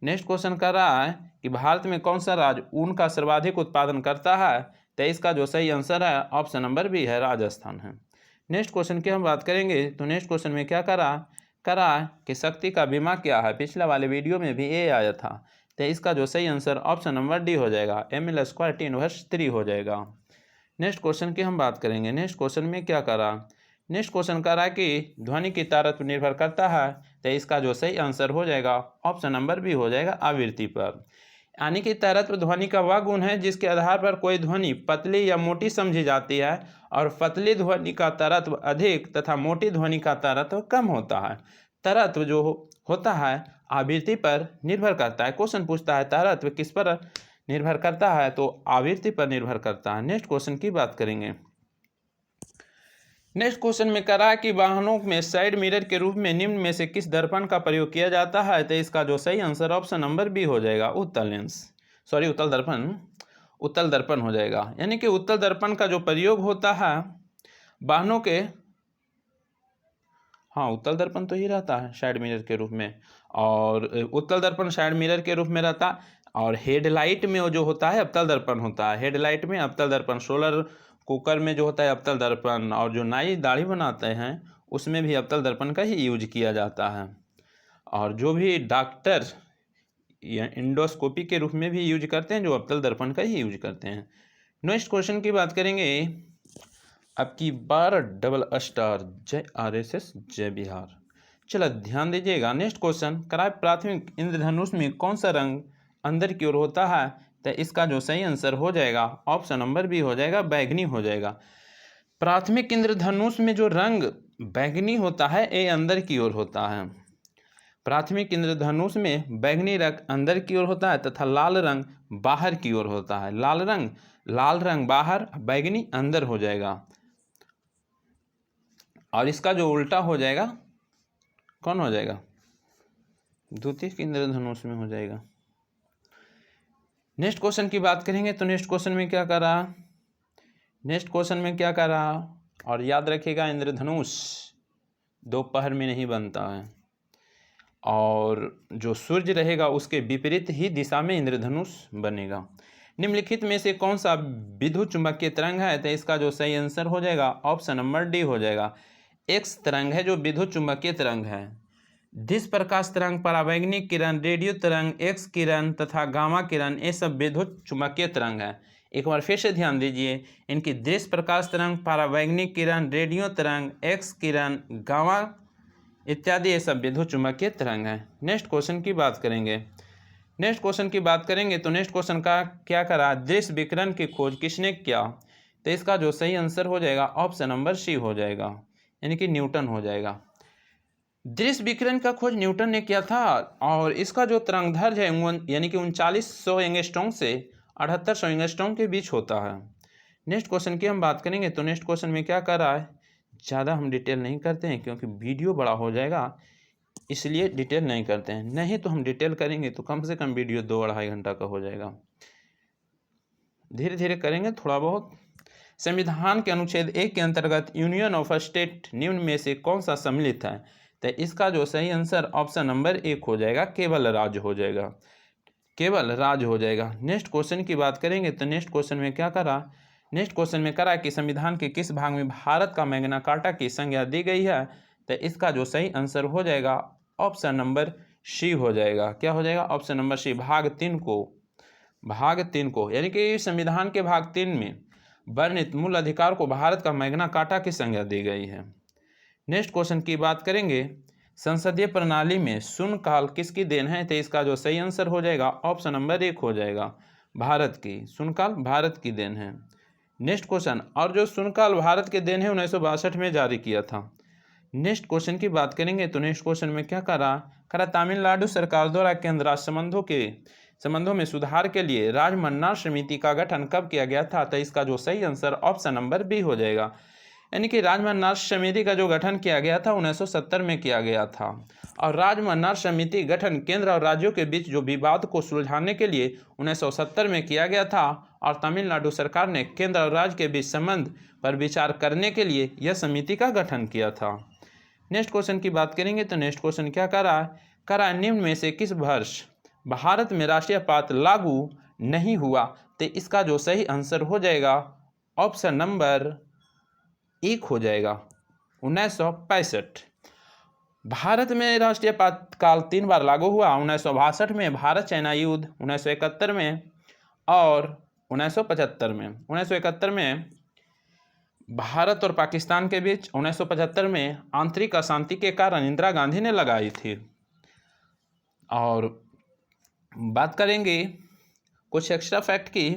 नेक्स्ट क्वेश्चन कर रहा है कि भारत में कौन सा राज्य ऊन का सर्वाधिक उत्पादन करता है, तो इसका जो सही आंसर है ऑप्शन नंबर बी है, राजस्थान है। नेक्स्ट क्वेश्चन की हम बात करेंगे तो नेक्स्ट क्वेश्चन में क्या करा कि शक्ति का बीमा क्या है, पिछला वाले वीडियो में भी ये आया था, तो इसका जो सही आंसर ऑप्शन नंबर डी हो जाएगा, ml² T−3 हो जाएगा। नेक्स्ट क्वेश्चन की हम बात करेंगे। नेक्स्ट क्वेश्चन में क्या करा, नेक्स्ट क्वेश्चन कह रहा है कि ध्वनि की तारतम्य निर्भर करता है, तो इसका जो सही आंसर हो जाएगा ऑप्शन नंबर बी हो जाएगा, आवृत्ति पर। यानी कि तारतम्य ध्वनि का वह गुण है जिसके आधार पर कोई ध्वनि पतली या मोटी समझी जाती है और पतली ध्वनि का तारतम्य अधिक तथा मोटी ध्वनि का तारतम्य कम होता है। तारतम्य जो होता है आवृत्ति पर निर्भर करता है। क्वेश्चन पूछता है तारतम्य किस पर निर्भर करता है, तो आवृत्ति पर निर्भर करता है। नेक्स्ट क्वेश्चन की बात करेंगे। नेक्स्ट क्वेश्चन में करा कि वाहनों में साइड मिरर के रूप में निम्न में से किस दर्पण का प्रयोग किया जाता है, तो इसका जो सही आंसर ऑप्शन नंबर बी हो जाएगा, उत्तल दर्पण हो जाएगा। यानी कि उत्तल दर्पण का जो प्रयोग होता है वाहनों के, हाँ उत्तल दर्पण तो ही रहता है साइड मिरर के रूप में, और उत्तल दर्पण साइड मिरर के रूप में रहता है। और हेडलाइट में जो होता है अवतल दर्पण होता है, हेडलाइट में अवतल दर्पण, सोलर कुकर में जो होता है अवतल दर्पण, और जो नाई दाढ़ी बनाते हैं उसमें भी अवतल दर्पण का ही यूज किया जाता है। और जो भी डॉक्टर या इंडोस्कोपी के रूप में भी यूज करते हैं, जो अवतल दर्पण का ही यूज करते हैं। नेक्स्ट क्वेश्चन की बात करेंगे। अब की बार डबल स्टार, जय RSS जय बिहार। चलो ध्यान दीजिएगा। नेक्स्ट क्वेश्चन कराए प्राथमिक इंद्रधनुष में कौन सा रंग अंदर की ओर होता है, तो इसका जो सही आंसर हो जाएगा ऑप्शन नंबर बी हो जाएगा, बैगनी हो जाएगा। प्राथमिक इंद्रधनुष में जो रंग बैगनी होता है ये अंदर की ओर होता है। प्राथमिक इंद्रधनुष में बैगनी रंग अंदर की ओर होता है तथा लाल रंग बाहर की ओर होता है। लाल रंग बाहर, बैगनी अंदर हो जाएगा। और इसका जो उल्टा हो जाएगा कौन हो जाएगा, द्वितीयक इंद्रधनुष में हो जाएगा। नेक्स्ट क्वेश्चन की बात करेंगे तो नेक्स्ट क्वेश्चन में क्या करा, और याद रखिएगा इंद्रधनुष दोपहर में नहीं बनता है, और जो सूर्य रहेगा उसके विपरीत ही दिशा में इंद्रधनुष बनेगा। निम्नलिखित में से कौन सा विद्युत चुंबकीय तरंग है, तो इसका जो सही आंसर हो जाएगा ऑप्शन नंबर डी हो जाएगा, एक्स तरंग है जो विद्युत चुंबकीय तरंग है। दिश प्रकाश तरंग, परावैंगनिक किरण, रेडियो तरंग, एक्स किरण तथा गामा किरण, ये सब विद्युत चुंबकीय तरंग है। एक बार फिर से ध्यान दीजिए, इनकी दिश प्रकाश तरंग, परावैंगनिक किरण, रेडियो तरंग, एक्स किरण, गामा इत्यादि ये सब विद्युत चुंबकीय तरंग है। नेक्स्ट क्वेश्चन की बात करेंगे। तो नेक्स्ट क्वेश्चन का क्या करा, दृश्य विकिरण की खोज किसने किया, तो इसका जो सही आंसर हो जाएगा ऑप्शन नंबर सी हो जाएगा, यानी कि न्यूटन हो जाएगा। दृश्य विकिरण का खोज न्यूटन ने किया था, और इसका जो तरंगदैर्घ्य है यानी कि 3900 एंगस्ट्रॉम से 7800 एंगस्ट्रॉम के बीच होता है। नेक्स्ट क्वेश्चन की हम बात करेंगे। तो नेक्स्ट क्वेश्चन में क्या कर रहा है, ज़्यादा हम डिटेल नहीं करते हैं क्योंकि वीडियो बड़ा हो जाएगा, इसलिए डिटेल नहीं करते हैं। नहीं तो हम डिटेल करेंगे तो कम से कम वीडियो 2-2.5 घंटा का हो जाएगा। धीरे धीरे करेंगे थोड़ा बहुत। संविधान के अनुच्छेद 1 के अंतर्गत यूनियन ऑफ स्टेट निम्न में से कौन सा सम्मिलित है, तो इसका जो सही आंसर ऑप्शन नंबर 1 हो जाएगा, केवल राज्य हो जाएगा, केवल राज्य हो जाएगा। नेक्स्ट क्वेश्चन की बात करेंगे। तो नेक्स्ट क्वेश्चन में क्या करा, नेक्स्ट क्वेश्चन में करा कि संविधान के किस भाग में भारत का मैग्ना कार्टा की संज्ञा दी गई है, तो इसका जो सही आंसर हो जाएगा ऑप्शन नंबर सी हो जाएगा। क्या हो जाएगा, ऑप्शन नंबर सी, भाग 3 को, यानी कि संविधान के भाग 3 में वर्णित मूल अधिकार को भारत का मैग्ना कार्टा की संज्ञा दी गई है। नेक्स्ट क्वेश्चन की बात करेंगे। संसदीय प्रणाली में शून्यकाल किसकी देन है, तो इसका जो सही आंसर हो जाएगा ऑप्शन नंबर 1 हो जाएगा, भारत की। शून्यकाल भारत की देन है। नेक्स्ट क्वेश्चन, और जो शून्यकाल भारत के देन है 1962 में जारी किया था। नेक्स्ट क्वेश्चन की बात करेंगे। तो नेक्स्ट क्वेश्चन में क्या करा, तमिलनाडु सरकार द्वारा केंद्र राज्य संबंधों में सुधार के लिए राजमन्नार समिति का गठन कब किया गया था, तो इसका जो सही आंसर ऑप्शन नंबर बी हो जाएगा, यानी कि राजमन्नार समिति का जो गठन किया गया था 1970 में किया गया था। और राजमन्नार समिति गठन केंद्र और राज्यों के बीच जो विवाद को सुलझाने के लिए 1970 में किया गया था, और तमिलनाडु सरकार ने केंद्र और राज्य के बीच संबंध पर विचार करने के लिए यह समिति का गठन किया था। नेक्स्ट क्वेश्चन की बात करेंगे। तो नेक्स्ट क्वेश्चन क्या करा, निम्न में से किस वर्ष भारत में राष्ट्रीयपात लागू नहीं हुआ, तो इसका जो सही आंसर हो जाएगा ऑप्शन नंबर 1 हो जाएगा 1965। भारत में राष्ट्रीयपात काल 3 बार लागू हुआ, 1962 में भारत चाइना युद्ध, 1971 में और 1975 में। 1971 में भारत और पाकिस्तान के बीच, 1975 में आंतरिक अशांति के कारण इंदिरा गांधी ने लगाई थी। और बात करेंगे कुछ एक्स्ट्रा फैक्ट की,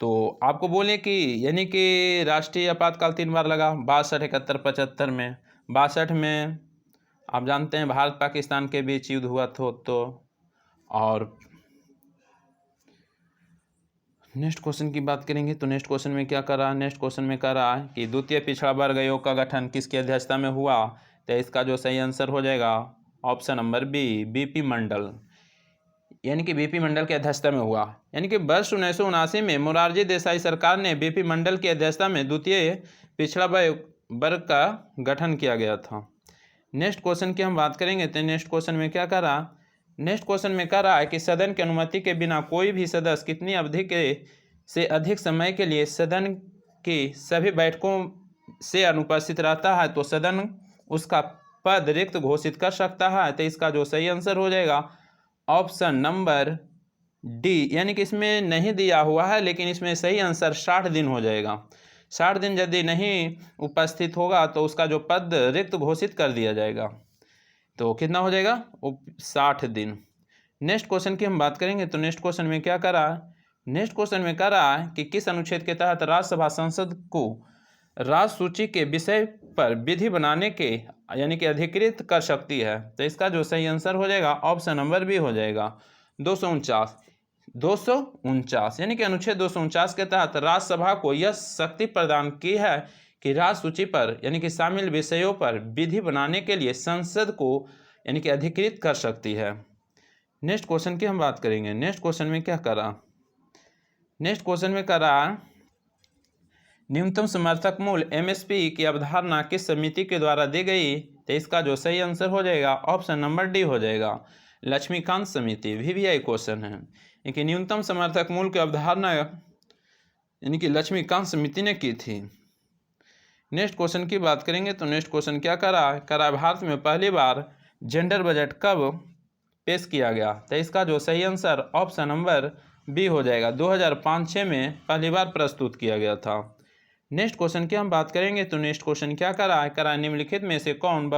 तो आपको बोले कि यानी कि राष्ट्रीय आपातकाल 3 बार लगा, 62, 71, 75 में। 62 में आप जानते हैं भारत पाकिस्तान के बीच युद्ध हुआ तो और नेक्स्ट क्वेश्चन की बात करेंगे तो नेक्स्ट क्वेश्चन में क्या करा, नेक्स्ट क्वेश्चन में कह रहा है कि द्वितीय पिछड़ा वर्ग आयोग का गठन किसकी अध्यक्षता में हुआ, तो इसका जो सही आंसर हो जाएगा ऑप्शन नंबर बी, बीपी मंडल, यानी कि बीपी मंडल की अध्यक्षता में हुआ। यानी कि वर्ष 1979 में मोरारजी देसाई सरकार ने बीपी मंडल की अध्यक्षता में द्वितीय पिछड़ा वर्ग का गठन किया गया था। नेक्स्ट क्वेश्चन की हम बात करेंगे तो नेक्स्ट क्वेश्चन में क्या कह रहा, नेक्स्ट क्वेश्चन में कह रहा है कि सदन की अनुमति के बिना कोई भी सदस्य कितनी अवधि से अधिक समय के लिए सदन की सभी बैठकों से अनुपस्थित रहता है तो सदन उसका पद रिक्त घोषित कर सकता है, तो इसका जो सही आंसर हो जाएगा ऑप्शन नंबर डी, यानी कि इसमें नहीं दिया हुआ है लेकिन इसमें सही आंसर 60 दिन हो जाएगा। 60 दिन यदि नहीं उपस्थित होगा तो उसका जो पद रिक्त घोषित कर दिया जाएगा, तो कितना हो जाएगा 60 दिन। नेक्स्ट क्वेश्चन की हम बात करेंगे तो नेक्स्ट क्वेश्चन में क्या करा, नेक्स्ट क्वेश्चन में कह रहा है कि किस अनुच्छेद के तहत राज्यसभा संसद को राज्य सूची के विषय पर विधि बनाने के यानी कि अधिकृत कर सकती है, तो इसका जो सही आंसर हो जाएगा ऑप्शन नंबर बी हो जाएगा 249, यानी कि अनुच्छेद 249 के तहत राज्यसभा को यह शक्ति प्रदान की है कि राज्य सूची पर यानी कि शामिल विषयों पर विधि बनाने के लिए संसद को यानी कि अधिकृत कर सकती है। नेक्स्ट क्वेश्चन की हम बात करेंगे, नेक्स्ट क्वेश्चन में क्या करा, नेक्स्ट क्वेश्चन में करा न्यूनतम समर्थक मूल्य एमएसपी की अवधारणा किस समिति के द्वारा दी गई, तो इसका जो सही आंसर हो जाएगा ऑप्शन नंबर डी हो जाएगा लक्ष्मीकांत समिति, वीवीआई क्वेश्चन है। यानी न्यूनतम समर्थक मूल्य की अवधारणा यानी कि लक्ष्मीकांत समिति ने की थी। नेक्स्ट क्वेश्चन की बात करेंगे तो नेक्स्ट क्वेश्चन क्या करा भारत में पहली बार जेंडर बजट कब पेश किया गया, तो इसका जो सही आंसर ऑप्शन नंबर बी हो जाएगा 2005-06 में पहली बार प्रस्तुत किया गया था। नेक्स्ट क्वेश्चन की हम बात करेंगे तो नेक्स्ट क्वेश्चन क्या करा निम्नलिखित में से कौन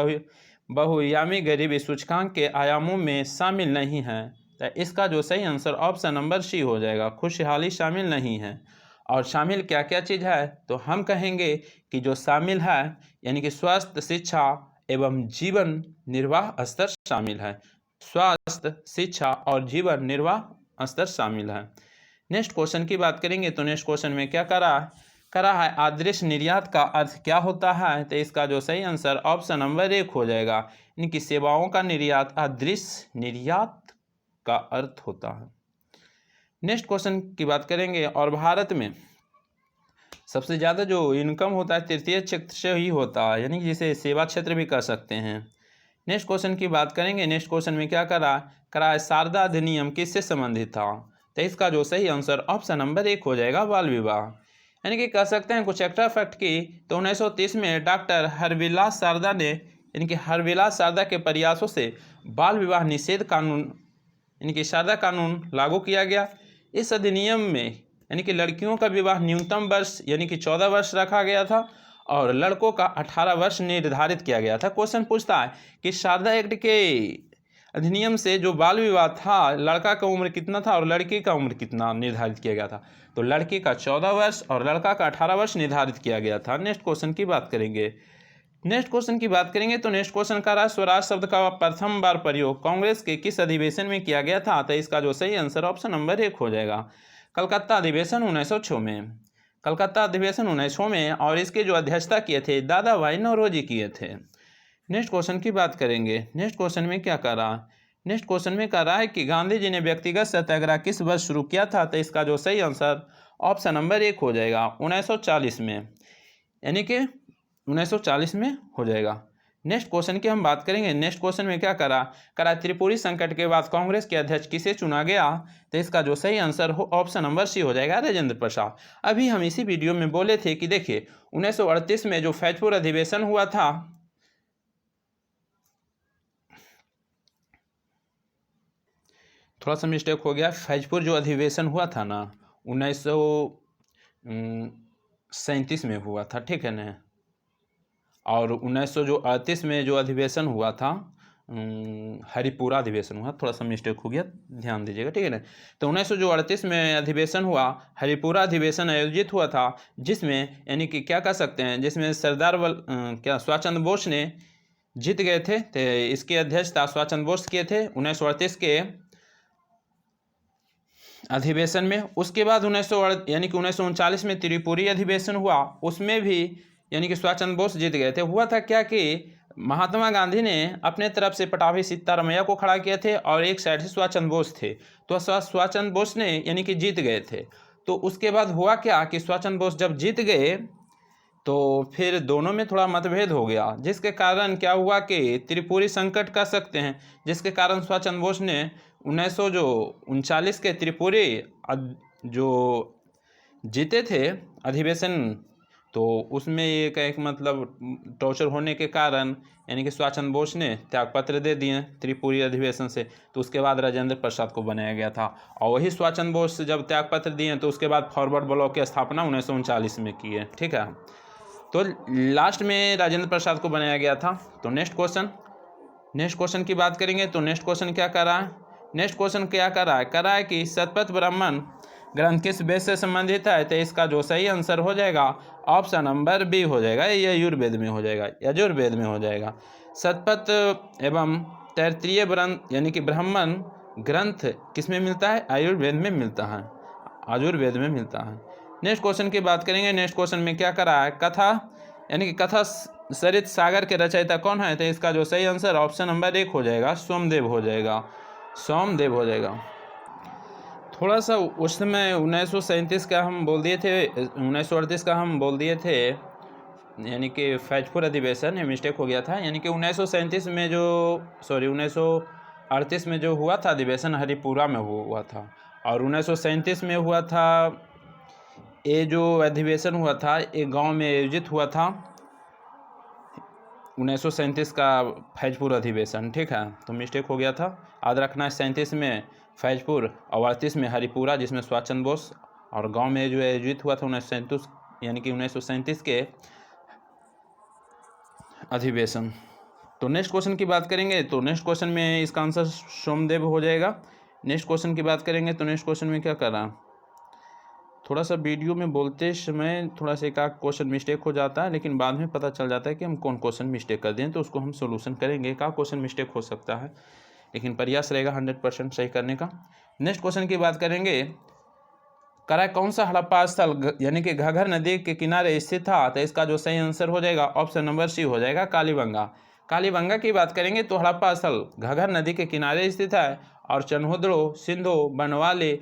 बहुआयामी गरीबी सूचकांक के आयामों में शामिल नहीं है, तो इसका जो सही आंसर ऑप्शन नंबर सी हो जाएगा खुशहाली शामिल नहीं है। और शामिल क्या क्या चीज़ है, तो हम कहेंगे कि जो शामिल है यानी कि स्वास्थ्य, शिक्षा एवं जीवन निर्वाह स्तर शामिल है, स्वास्थ्य, शिक्षा और जीवन निर्वाह स्तर शामिल है। नेक्स्ट क्वेश्चन की बात करेंगे तो नेक्स्ट क्वेश्चन में क्या करा है अदृश्य निर्यात का अर्थ क्या होता है, तो इसका जो सही आंसर ऑप्शन नंबर 1 हो जाएगा, इनकी सेवाओं का निर्यात अदृश्य निर्यात का अर्थ होता है। नेक्स्ट क्वेश्चन की बात करेंगे और भारत में सबसे ज़्यादा जो इनकम होता है तृतीय क्षेत्र से ही होता है, यानी कि जिसे सेवा क्षेत्र भी कर सकते हैं। नेक्स्ट क्वेश्चन की बात करेंगे, नेक्स्ट क्वेश्चन में क्या करा शारदा अधिनियम किससे संबंधित था, तो इसका जो सही आंसर ऑप्शन नंबर 1 हो जाएगा बाल विवाह। यानी कि कह सकते हैं कुछ एक्स्ट्रा फैक्ट की, तो 1930 में डॉक्टर हरविलास शारदा ने यानी कि हरविलास शारदा के प्रयासों से बाल विवाह निषेध कानून यानी कि शारदा कानून लागू किया गया। इस अधिनियम में यानी कि लड़कियों का विवाह न्यूनतम वर्ष यानी कि 14 वर्ष रखा गया था और लड़कों का 18 वर्ष निर्धारित किया गया था। क्वेश्चन पूछता है कि शारदा एक्ट के अधिनियम से जो बाल विवाह था, लड़का का उम्र कितना था और लड़की का उम्र कितना निर्धारित किया गया था, तो लड़की का 14 वर्ष और लड़का का 18 वर्ष निर्धारित किया गया था। नेक्स्ट क्वेश्चन की बात करेंगे, नेक्स्ट क्वेश्चन की बात करेंगे तो नेक्स्ट क्वेश्चन का रहा स्वराज शब्द का प्रथम बार प्रयोग कांग्रेस के किस अधिवेशन में किया गया था, तो इसका जो सही आंसर ऑप्शन नंबर 1 हो जाएगा कलकत्ता अधिवेशन 1906 में, कलकत्ता अधिवेशन 1906 में, और इसके जो अध्यक्षता किए थे दादा भाई नौरोजी किए थे। नेक्स्ट क्वेश्चन की बात करेंगे, नेक्स्ट क्वेश्चन में क्या कह रहा, नेक्स्ट क्वेश्चन में कह रहा है कि गांधी जी ने व्यक्तिगत सत्याग्रह किस वर्ष शुरू किया था, तो इसका जो सही आंसर ऑप्शन नंबर 1 हो जाएगा 1940 में, यानी कि 1940 में हो जाएगा। नेक्स्ट क्वेश्चन की हम बात करेंगे। नेक्स्ट क्वेश्चन में क्या करा त्रिपुरी संकट के बाद कांग्रेस के अध्यक्ष किसे चुना गया? तो इसका जो सही आंसर हो ऑप्शन नंबर सी हो जाएगा, राजेंद्र प्रसाद। अभी हम इसी वीडियो में बोले थे कि देखिए 1938 में जो फैजपुर अधिवेशन हुआ था, थोड़ा सा मिस्टेक हो गया, फैजपुर जो अधिवेशन हुआ था ना 1937 में हुआ था, ठीक है ना। और 1938 में जो अधिवेशन हुआ था हरिपुरा अधिवेशन हुआ, थोड़ा सा मिस्टेक हो गया, ध्यान दीजिएगा, ठीक है ना। तो 1938 में अधिवेशन हुआ, हरिपुरा अधिवेशन आयोजित हुआ था, जिसमें यानी कि क्या कह सकते हैं, जिसमें सरदार सुभाष चंद्र बोस ने जीत गए थे। तो इसकी अध्यक्षता सुभाष चंद्र बोस किए थे 1938 के अधिवेशन में। उसके बाद 1939 में त्रिपुरी अधिवेशन हुआ, उसमें भी यानी कि सुभाष चंद्र बोस जीत गए थे। हुआ था क्या कि महात्मा गांधी ने अपने तरफ से पटाभी सीतारमैया को खड़ा किए थे और एक साइड से सुभाष चंद्र बोस थे, तो सुभाष चंद्र बोस ने यानी कि जीत गए थे। तो उसके बाद हुआ क्या कि सुभाष चंद्र बोस जब जीत गए तो फिर दोनों में थोड़ा मतभेद हो गया, जिसके कारण क्या हुआ कि त्रिपुरी संकट कह सकते हैं, जिसके कारण सुभाष चंद्र बोस ने 1939 के त्रिपुरी जो जीते थे अधिवेशन, तो उसमें एक मतलब टॉर्चर होने के कारण यानी कि सुभाष चंद्र बोस ने त्यागपत्र दे दिए त्रिपुरी अधिवेशन से। तो उसके बाद राजेंद्र प्रसाद को बनाया गया था, और वही सुभाष चंद्र बोस जब त्यागपत्र दिए तो उसके बाद फॉरवर्ड ब्लॉक की स्थापना 1939 में की है, ठीक है। तो लास्ट में राजेंद्र प्रसाद को बनाया गया था। तो नेक्स्ट क्वेश्चन की बात करेंगे। तो नेक्स्ट क्वेश्चन क्या कर रहा है? नेक्स्ट क्वेश्चन क्या कर रहा है कि शतपथ ब्राह्मण ग्रंथ किस वेद से संबंधित है? तो इसका जो सही आंसर हो जाएगा ऑप्शन नंबर बी हो जाएगा, यजुर्वेद में हो जाएगा, यजुर्वेद में हो जाएगा। शतपथ एवं तैत्तिरीय ग्रंथ यानी कि ब्राह्मण ग्रंथ किस में मिलता है? आयुर्वेद में मिलता है, आयुर्वेद में मिलता है। नेक्स्ट क्वेश्चन की बात करेंगे। नेक्स्ट क्वेश्चन में क्या करा है? कथा यानी कि कथा सरित सागर के रचयिता कौन है? तो इसका जो सही आंसर ऑप्शन नंबर 1 हो जाएगा, सोमदेव हो जाएगा, सोमदेव हो जाएगा। थोड़ा सा उस समय 1937 का हम बोल दिए थे, 1938 का हम बोल दिए थे, यानी कि फैजपुर अधिवेशन, ये मिस्टेक हो गया था। यानी कि 1937 में जो 1938 में जो हुआ था अधिवेशन हरिपुरा में हुआ था, और 1937 में हुआ था ये जो अधिवेशन हुआ था एक गांव में आयोजित हुआ था 1937 का फैजपुर अधिवेशन, ठीक है। तो मिस्टेक हो गया था, याद रखना है। 37 में फैजपुर और 38 में हरिपुरा, जिसमें सुभाष चंद्र बोस, और गांव में जो आयोजित हुआ था 1937 यानी कि 1937 के अधिवेशन। तो नेक्स्ट क्वेश्चन की बात करेंगे। तो नेक्स्ट क्वेश्चन में इसका आंसर सोमदेव हो जाएगा। नेक्स्ट क्वेश्चन की बात करेंगे। तो नेक्स्ट क्वेश्चन में क्या कर रहा है, थोड़ा सा वीडियो में बोलते समय थोड़ा सा एक आध क्वेश्चन मिस्टेक हो जाता है, लेकिन बाद में पता चल जाता है कि हम कौन क्वेश्चन मिस्टेक कर दें, तो उसको हम सोल्यूशन करेंगे। का क्वेश्चन मिस्टेक हो सकता है, लेकिन प्रयास रहेगा 100% सही करने का। नेक्स्ट क्वेश्चन की बात करेंगे। कराए कौन सा हड़प्पा स्थल यानी कि घाघर नदी के किनारे स्थित था? तो इसका जो सही आंसर हो जाएगा ऑप्शन नंबर सी हो जाएगा, कालीबंगा। कालीबंगा की बात करेंगे तो हड़प्पा स्थल घाघर नदी के किनारे स्थित है, और चन्हुद्रो, सिंधु, बनवाले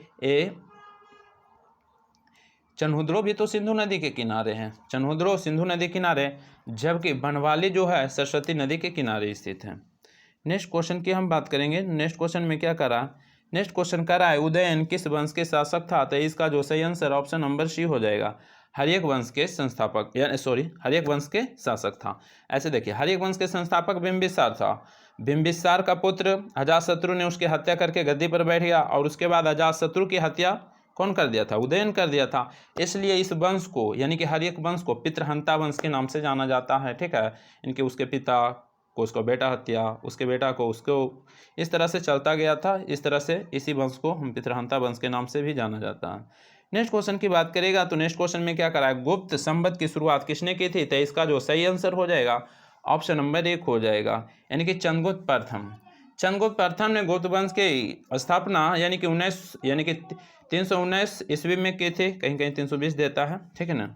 चन्हुद्रो भी तो सिंधु नदी के किनारे हैं, चन्हुद्रो सिंधु नदी किनारे, जबकि बनवाली जो है सरस्वती नदी के किनारे स्थित है। नेक्स्ट क्वेश्चन की हम बात करेंगे। नेक्स्ट क्वेश्चन में क्या करा? नेक्स्ट क्वेश्चन करा है उदयन किस वंश के शासक था? तो इसका जो सही आंसर ऑप्शन नंबर सी हो जाएगा, हर्यक वंश के संस्थापक, हर्यक वंश के शासक था। ऐसे देखिए, हर्यक वंश के संस्थापक बिंबिसार था। बिंबिसार का पुत्र अजातशत्रु ने उसकी हत्या करके गद्दी पर बैठ गया, और उसके बाद अजातशत्रु की हत्या कौन कर दिया था? उदयन कर दिया था। इसलिए इस वंश को यानी कि हर्यक वंश को पितृहंता वंश के नाम से जाना जाता है, ठीक है। इनके उसके पिता को उसको बेटा हत्या, उसके बेटा को उसको, इस तरह से चलता गया था। इस तरह से इसी वंश को हम पितृहंता वंश के नाम से भी जाना जाता है। नेक्स्ट क्वेश्चन की बात करेगा। तो नेक्स्ट क्वेश्चन में क्या करा है? गुप्त संवत की शुरुआत किसने की थी? तो इसका जो सही आंसर हो जाएगा ऑप्शन नंबर 1 हो जाएगा, यानी कि चंद्रगुप्त प्रथम। चंद्रगुप्त प्रथम ने गुप्त वंश की स्थापना यानी कि 319 ईस्वी में की थी, कहीं कहीं 320 देता है, ठीक है ना।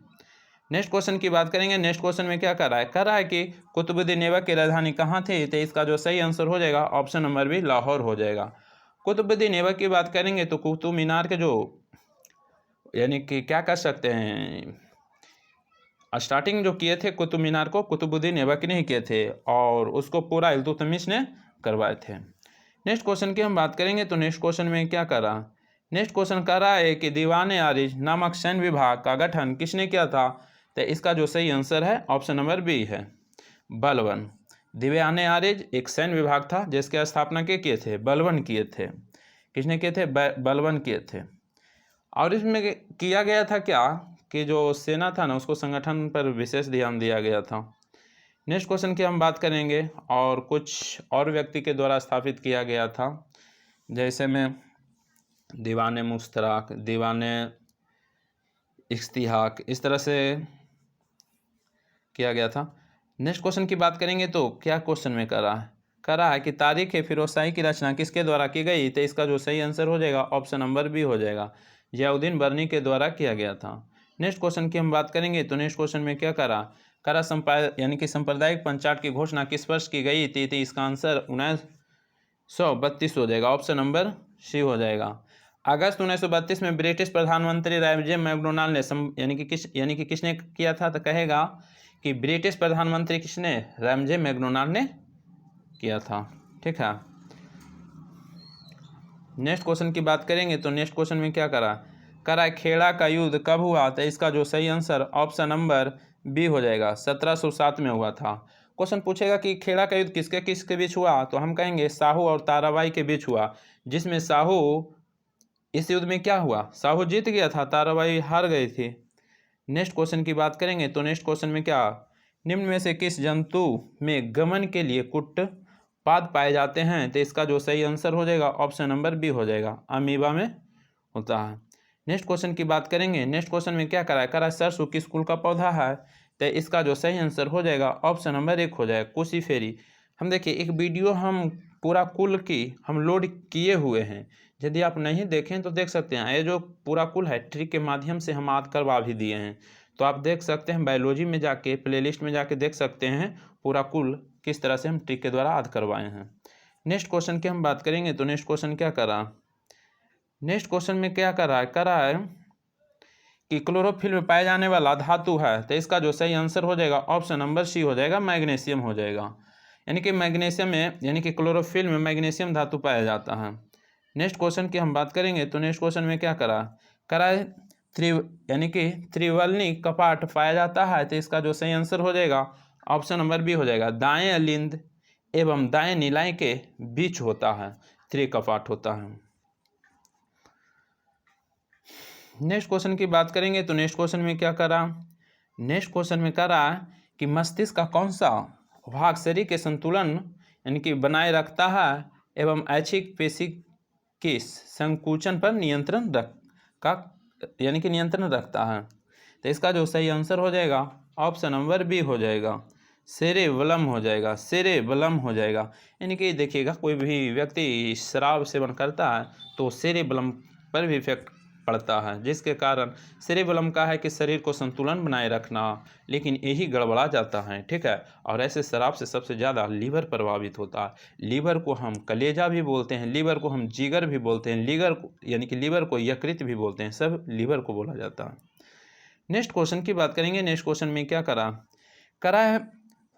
नेक्स्ट क्वेश्चन की बात करेंगे। नेक्स्ट क्वेश्चन में क्या कर रहा है कि कुतुबुद्दीन ऐबक की राजधानी कहाँ थी? तो इसका जो सही आंसर हो जाएगा ऑप्शन नंबर बी, लाहौर हो जाएगा। कुतुबुद्दीन ऐबक की बात करेंगे तो कुतुब मीनार के जो यानी कि क्या कर सकते हैं, स्टार्टिंग जो किए थे कुतुब मीनार को कुतुबुद्दीन ऐबक ने ही किए थे और उसको पूरा इल्तुतमिश ने करवाए थे। नेक्स्ट क्वेश्चन की हम बात करेंगे तो नेक्स्ट क्वेश्चन में क्या करा, नेक्स्ट क्वेश्चन कह रहा है कि दीवान आरिज नामक सैन्य विभाग का गठन किसने किया था, तो इसका जो सही आंसर है ऑप्शन नंबर बी है, बलबन। दीवान आरिज एक सैन्य विभाग था जिसकी स्थापना के किए थे, बलबन किए थे। किसने किए थे, बलबन किए थे। और इसमें किया गया था क्या कि जो सेना था ना उसको संगठन पर विशेष ध्यान दिया गया था। नेक्स्ट क्वेश्चन की हम बात करेंगे और कुछ और व्यक्ति के द्वारा स्थापित किया गया था, जैसे में दीवान मुश्तरक, दीवान इश्तिहाक, इस तरह से किया गया था। नेक्स्ट क्वेश्चन की बात करेंगे तो क्या क्वेश्चन में कह रहा है कि तारीख फिरोजशाही की रचना किसके द्वारा की गई, तो इसका जो सही आंसर हो जाएगा ऑप्शन नंबर बी हो जाएगा, जियाउद्दीन बर्नी के द्वारा किया गया था। नेक्स्ट क्वेश्चन की हम बात करेंगे तो नेक्स्ट क्वेश्चन में क्या करा यानी कि सांप्रदायिक पंचायत की घोषणा किस वर्ष की गई थी, तो इसका आंसर 1932 हो जाएगा, ऑप्शन नंबर सी हो जाएगा। अगस्त 1932 में ब्रिटिश प्रधानमंत्री रैमजे मैकडोनाल्ड ने यानी कि किसने किया था, तो कहेगा कि ब्रिटिश प्रधानमंत्री किसने, रैमजे मैकडोनाल्ड ने किया था। ठीक है। नेक्स्ट क्वेश्चन की बात करेंगे तो नेक्स्ट क्वेश्चन में क्या करा खेड़ा का युद्ध कब हुआ, तो इसका जो सही आंसर ऑप्शन नंबर बी हो जाएगा, 1707 में हुआ था। क्वेश्चन पूछेगा कि खेड़ा का युद्ध किसके किसके बीच हुआ, तो हम कहेंगे साहू और ताराबाई के बीच हुआ, जिसमें साहू इस युद्ध में क्या हुआ, साहू जीत गया था, ताराबाई हार गई थी। नेक्स्ट क्वेश्चन की बात करेंगे तो नेक्स्ट क्वेश्चन में क्या, निम्न में से किस जंतु में गमन के लिए कुट पाद पाए जाते हैं, तो इसका जो सही आंसर हो जाएगा ऑप्शन नंबर बी हो जाएगा, अमीबा में होता है। नेक्स्ट क्वेश्चन की बात करेंगे, नेक्स्ट क्वेश्चन में क्या करा सरसों किस कुल का पौधा है, तो इसका जो सही आंसर हो जाएगा ऑप्शन नंबर 1 हो जाएगा, कुशीफेरी। हम देखिए एक वीडियो हम पूरा कुल की हम लोड किए हुए हैं, यदि आप नहीं देखें तो देख सकते हैं, ये जो पूरा कुल है ट्रिक के माध्यम से हम याद करवा भी दिए हैं, तो आप देख सकते हैं बायोलॉजी में जाके प्लेलिस्ट में जाके देख सकते हैं पूरा कुल किस तरह से हम ट्रिक के द्वारा याद करवाए हैं। नेक्स्ट क्वेश्चन की हम बात करेंगे तो नेक्स्ट क्वेश्चन क्या करा, नेक्स्ट क्वेश्चन में क्या करा है कि क्लोरोफिल में पाए जाने वाला धातु है, तो इसका जो सही आंसर हो जाएगा ऑप्शन नंबर सी हो जाएगा, मैग्नीशियम हो जाएगा। यानी कि मैग्नीशियम में यानी कि क्लोरोफिल में मैग्नीशियम धातु पाया जाता है। नेक्स्ट क्वेश्चन की हम बात करेंगे तो नेक्स्ट क्वेश्चन में क्या करा है यानी कि त्रिवलनी कपाट पाया जाता है, तो इसका जो सही आंसर हो जाएगा ऑप्शन नंबर बी हो जाएगा, दाएं अलिंद एवं दाएं निलाय के बीच होता है त्रिकपाट होता है। नेक्स्ट क्वेश्चन की बात करेंगे तो नेक्स्ट क्वेश्चन में क्या करा, नेक्स्ट क्वेश्चन में कह रहा है कि मस्तिष्क का कौन सा भाग शरीर के संतुलन यानी कि बनाए रखता है एवं ऐच्छिक पेशी के संकुचन पर नियंत्रण रखता है, तो इसका जो सही आंसर हो जाएगा ऑप्शन नंबर बी हो जाएगा, सेरेबलम हो जाएगा, सेरेबलम हो जाएगा। यानी कि देखिएगा कोई भी व्यक्ति शराब सेवन करता है तो सेरेबलम पर भी इफेक्ट पड़ता है, जिसके कारण सेरेबलम का है कि शरीर को संतुलन बनाए रखना, लेकिन यही गड़बड़ा जाता है। ठीक है। और ऐसे शराब से सबसे ज़्यादा लीवर प्रभावित होता है। लीवर को हम कलेजा भी बोलते हैं, लीवर को हम जिगर भी बोलते हैं, लीवर को यानी कि लीवर को यकृत भी बोलते हैं, सब लीवर को बोला जाता है। नेक्स्ट क्वेश्चन की बात करेंगे। नेक्स्ट क्वेश्चन में क्या करा है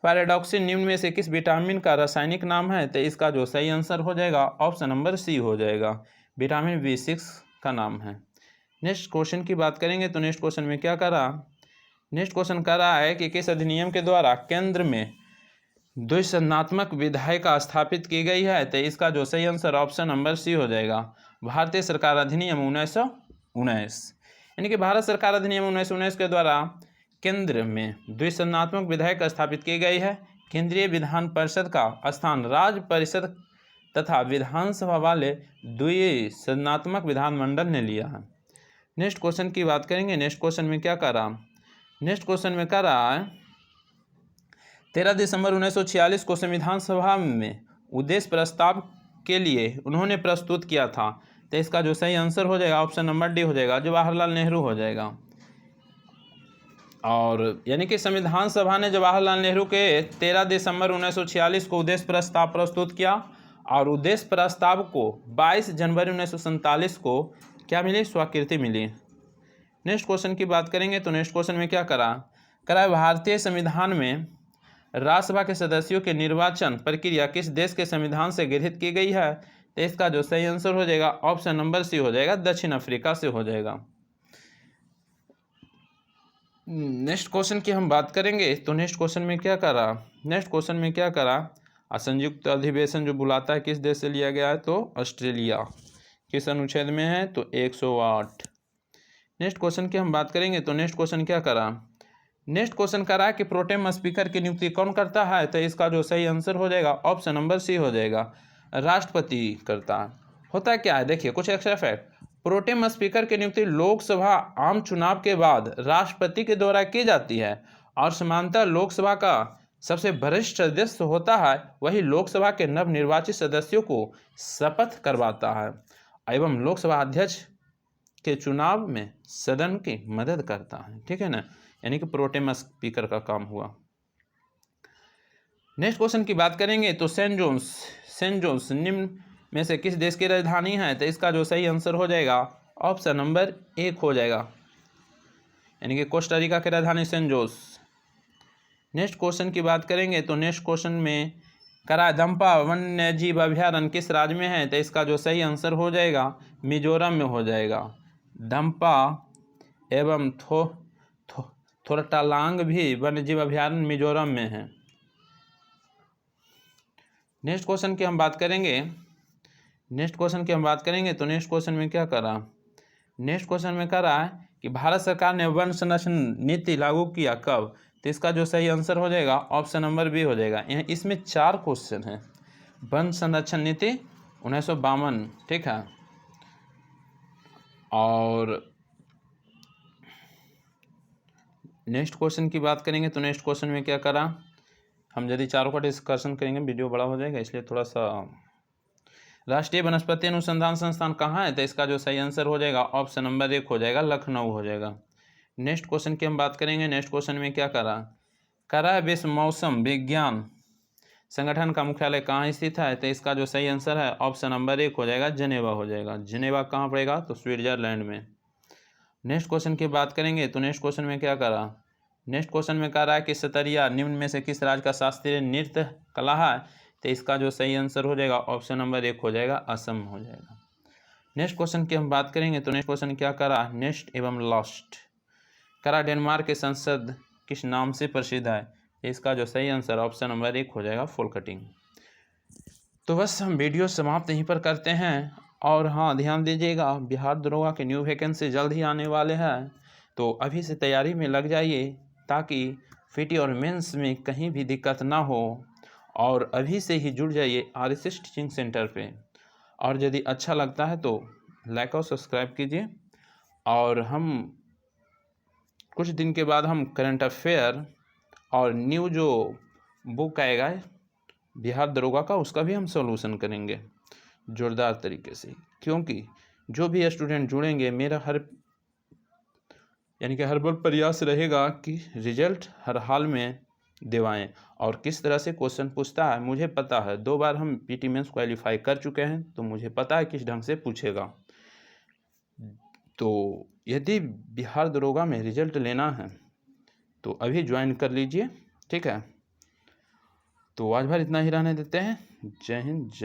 पैराडॉक्सिन निम्न में से किस विटामिन का रासायनिक नाम है, तो इसका जो सही आंसर हो जाएगा ऑप्शन नंबर सी हो जाएगा, विटामिन B6 का नाम है। नेक्स्ट क्वेश्चन की बात करेंगे तो नेक्स्ट क्वेश्चन में क्या नेक्स्ट क्वेश्चन कह रहा है कि किस अधिनियम के द्वारा केंद्र में द्विसंधात्मक विधायिका स्थापित की गई है, तो इसका जो सही आंसर ऑप्शन नंबर सी हो जाएगा, भारतीय सरकार अधिनियम 1919। यानी कि भारत सरकार अधिनियम 1919 के द्वारा केंद्र में द्विसंधात्मक विधायक स्थापित की गई है। केंद्रीय विधान परिषद का स्थान राज्य परिषद तथा विधानसभा वाले द्विसंधात्मक विधानमंडल ने लिया है। नेक्स्ट क्वेश्चन की बात करेंगे। नेक्स्ट क्वेश्चन में क्या नेक्स्ट क्वेश्चन में कह रहा है 13 दिसंबर 1946 को संविधान सभा में उद्देश्य प्रस्ताव के लिए उन्होंने प्रस्तुत किया था, तो इसका जो सही आंसर हो जाएगा ऑप्शन नंबर डी हो जाएगा, जवाहरलाल नेहरू हो जाएगा। और यानी कि संविधान सभा ने जवाहरलाल नेहरू के 13 दिसंबर 1946 को उद्देश्य प्रस्ताव प्रस्तुत किया और उद्देश्य प्रस्ताव को 22 जनवरी 1947 को क्या मिली, स्वीकृति मिली। नेक्स्ट क्वेश्चन की बात करेंगे तो नेक्स्ट क्वेश्चन में क्या कह रहा है भारतीय संविधान में राज्यसभा के सदस्यों के निर्वाचन प्रक्रिया किस देश के संविधान से गृहीत की गई है? तो इसका जो सही आंसर हो जाएगा ऑप्शन नंबर सी हो जाएगा, दक्षिण अफ्रीका से हो जाएगा। नेक्स्ट क्वेश्चन की हम बात करेंगे तो नेक्स्ट क्वेश्चन में क्या करा, संयुक्त अधिवेशन जो बुलाता है किस देश से लिया गया है? तो ऑस्ट्रेलिया। किस अनुच्छेद में है? तो 108। नेक्स्ट क्वेश्चन की हम बात करेंगे तो नेक्स्ट क्वेश्चन करा कि प्रोटेम स्पीकर की नियुक्ति कौन करता है? तो इसका जो सही आंसर हो जाएगा ऑप्शन नंबर सी हो जाएगा, राष्ट्रपति करता है। होता क्या है, देखिए कुछ एक्स्ट्रा फैक्ट। प्रोटेम स्पीकर की नियुक्ति लोकसभा आम चुनाव के बाद राष्ट्रपति के द्वारा की जाती है और सामान्यतः लोकसभा का सबसे वरिष्ठ सदस्य होता है, वही लोकसभा के नवनिर्वाचित सदस्यों को शपथ करवाता है एवं लोकसभा अध्यक्ष के चुनाव में सदन की मदद करता है। ठीक है ना, यानी कि प्रोटेम स्पीकर का काम हुआ। नेक्स्ट क्वेश्चन की बात करेंगे तो सेंट जोन्स निम्न में से किस देश की राजधानी है? तो इसका जो सही आंसर हो जाएगा ऑप्शन नंबर 1 हो जाएगा, यानी कि कोस्टा रिका की राजधानी सेंट जोस। नेक्स्ट क्वेश्चन की बात करेंगे तो नेक्स्ट क्वेश्चन में दंपा वन्य जीव अभ्यारण्य किस राज्य में है? तो इसका जो सही आंसर हो जाएगा मिजोरम में हो जाएगा। दंपा एवं थोरटालांग भी वन्य जीव अभ्यारण्य मिजोरम में है। नेक्स्ट क्वेश्चन की हम बात करेंगे तो नेक्स्ट क्वेश्चन में क्या करा, नेक्स्ट क्वेश्चन में कह रहा है कि भारत सरकार ने वन संरक्षण नीति लागू किया कब? तो इसका जो सही आंसर हो जाएगा ऑप्शन नंबर बी हो जाएगा। इसमें 4 क्वेश्चन हैं। वन संरक्षण नीति 1952, ठीक है। और नेक्स्ट क्वेश्चन की बात करेंगे तो नेक्स्ट क्वेश्चन में क्या करा, हम यदि चारों का डिस्कशन करेंगे वीडियो बड़ा हो जाएगा, इसलिए थोड़ा सा। राष्ट्रीय वनस्पति अनुसंधान संस्थान कहाँ है? तो इसका जो सही आंसर हो जाएगा ऑप्शन नंबर 1 हो जाएगा, लखनऊ हो जाएगा। नेक्स्ट क्वेश्चन की हम बात करेंगे। नेक्स्ट क्वेश्चन में क्या करा विश्व मौसम विज्ञान संगठन का मुख्यालय कहाँ स्थित है? तो इसका जो सही आंसर है ऑप्शन नंबर 1 हो जाएगा, जिनेवा हो जाएगा। जिनेवा कहाँ पड़ेगा? तो स्विट्जरलैंड में। नेक्स्ट क्वेश्चन की बात करेंगे तो नेक्स्ट क्वेश्चन में क्या करा, नेक्स्ट क्वेश्चन में कह रहा है कि सतरिया निम्न में से किस राज्य का शास्त्रीय नृत्य कला है? तो इसका जो सही आंसर हो जाएगा ऑप्शन नंबर 1 हो जाएगा, असम हो जाएगा। नेक्स्ट क्वेश्चन की हम बात करेंगे तो नेक्स्ट क्वेश्चन क्या करा, नेक्स्ट एवं लास्ट करा डेनमार्क के संसद किस नाम से प्रसिद्ध है? इसका जो सही आंसर ऑप्शन नंबर 1 हो जाएगा, फोलकटिंग। तो बस हम वीडियो समाप्त यहीं पर करते हैं। और हाँ, ध्यान दीजिएगा, बिहार दरोगा के न्यू वैकेंसी जल्द ही आने वाले हैं, तो अभी से तैयारी में लग जाइए ताकि फिटी और मेंस में कहीं भी दिक्कत ना हो। और अभी से ही जुड़ जाइए RSS टीचिंग सेंटर पे। और यदि अच्छा लगता है तो लाइक और सब्सक्राइब कीजिए। और हम कुछ दिन के बाद हम करंट अफेयर और न्यू जो बुक आएगा बिहार दरोगा का, उसका भी हम सॉल्यूशन करेंगे जोरदार तरीके से। क्योंकि जो भी स्टूडेंट जुड़ेंगे, मेरा हर पल प्रयास रहेगा कि रिजल्ट हर हाल में दिवाएं। और किस तरह से क्वेश्चन पूछता है मुझे पता है, 2 बार हम PT मेंस क्वालिफाई कर चुके हैं, तो मुझे पता है किस ढंग से पूछेगा। तो यदि बिहार दरोगा में रिजल्ट लेना है तो अभी ज्वाइन कर लीजिए, ठीक है। तो आज भर इतना ही रहने देते हैं। जय हिंद, जय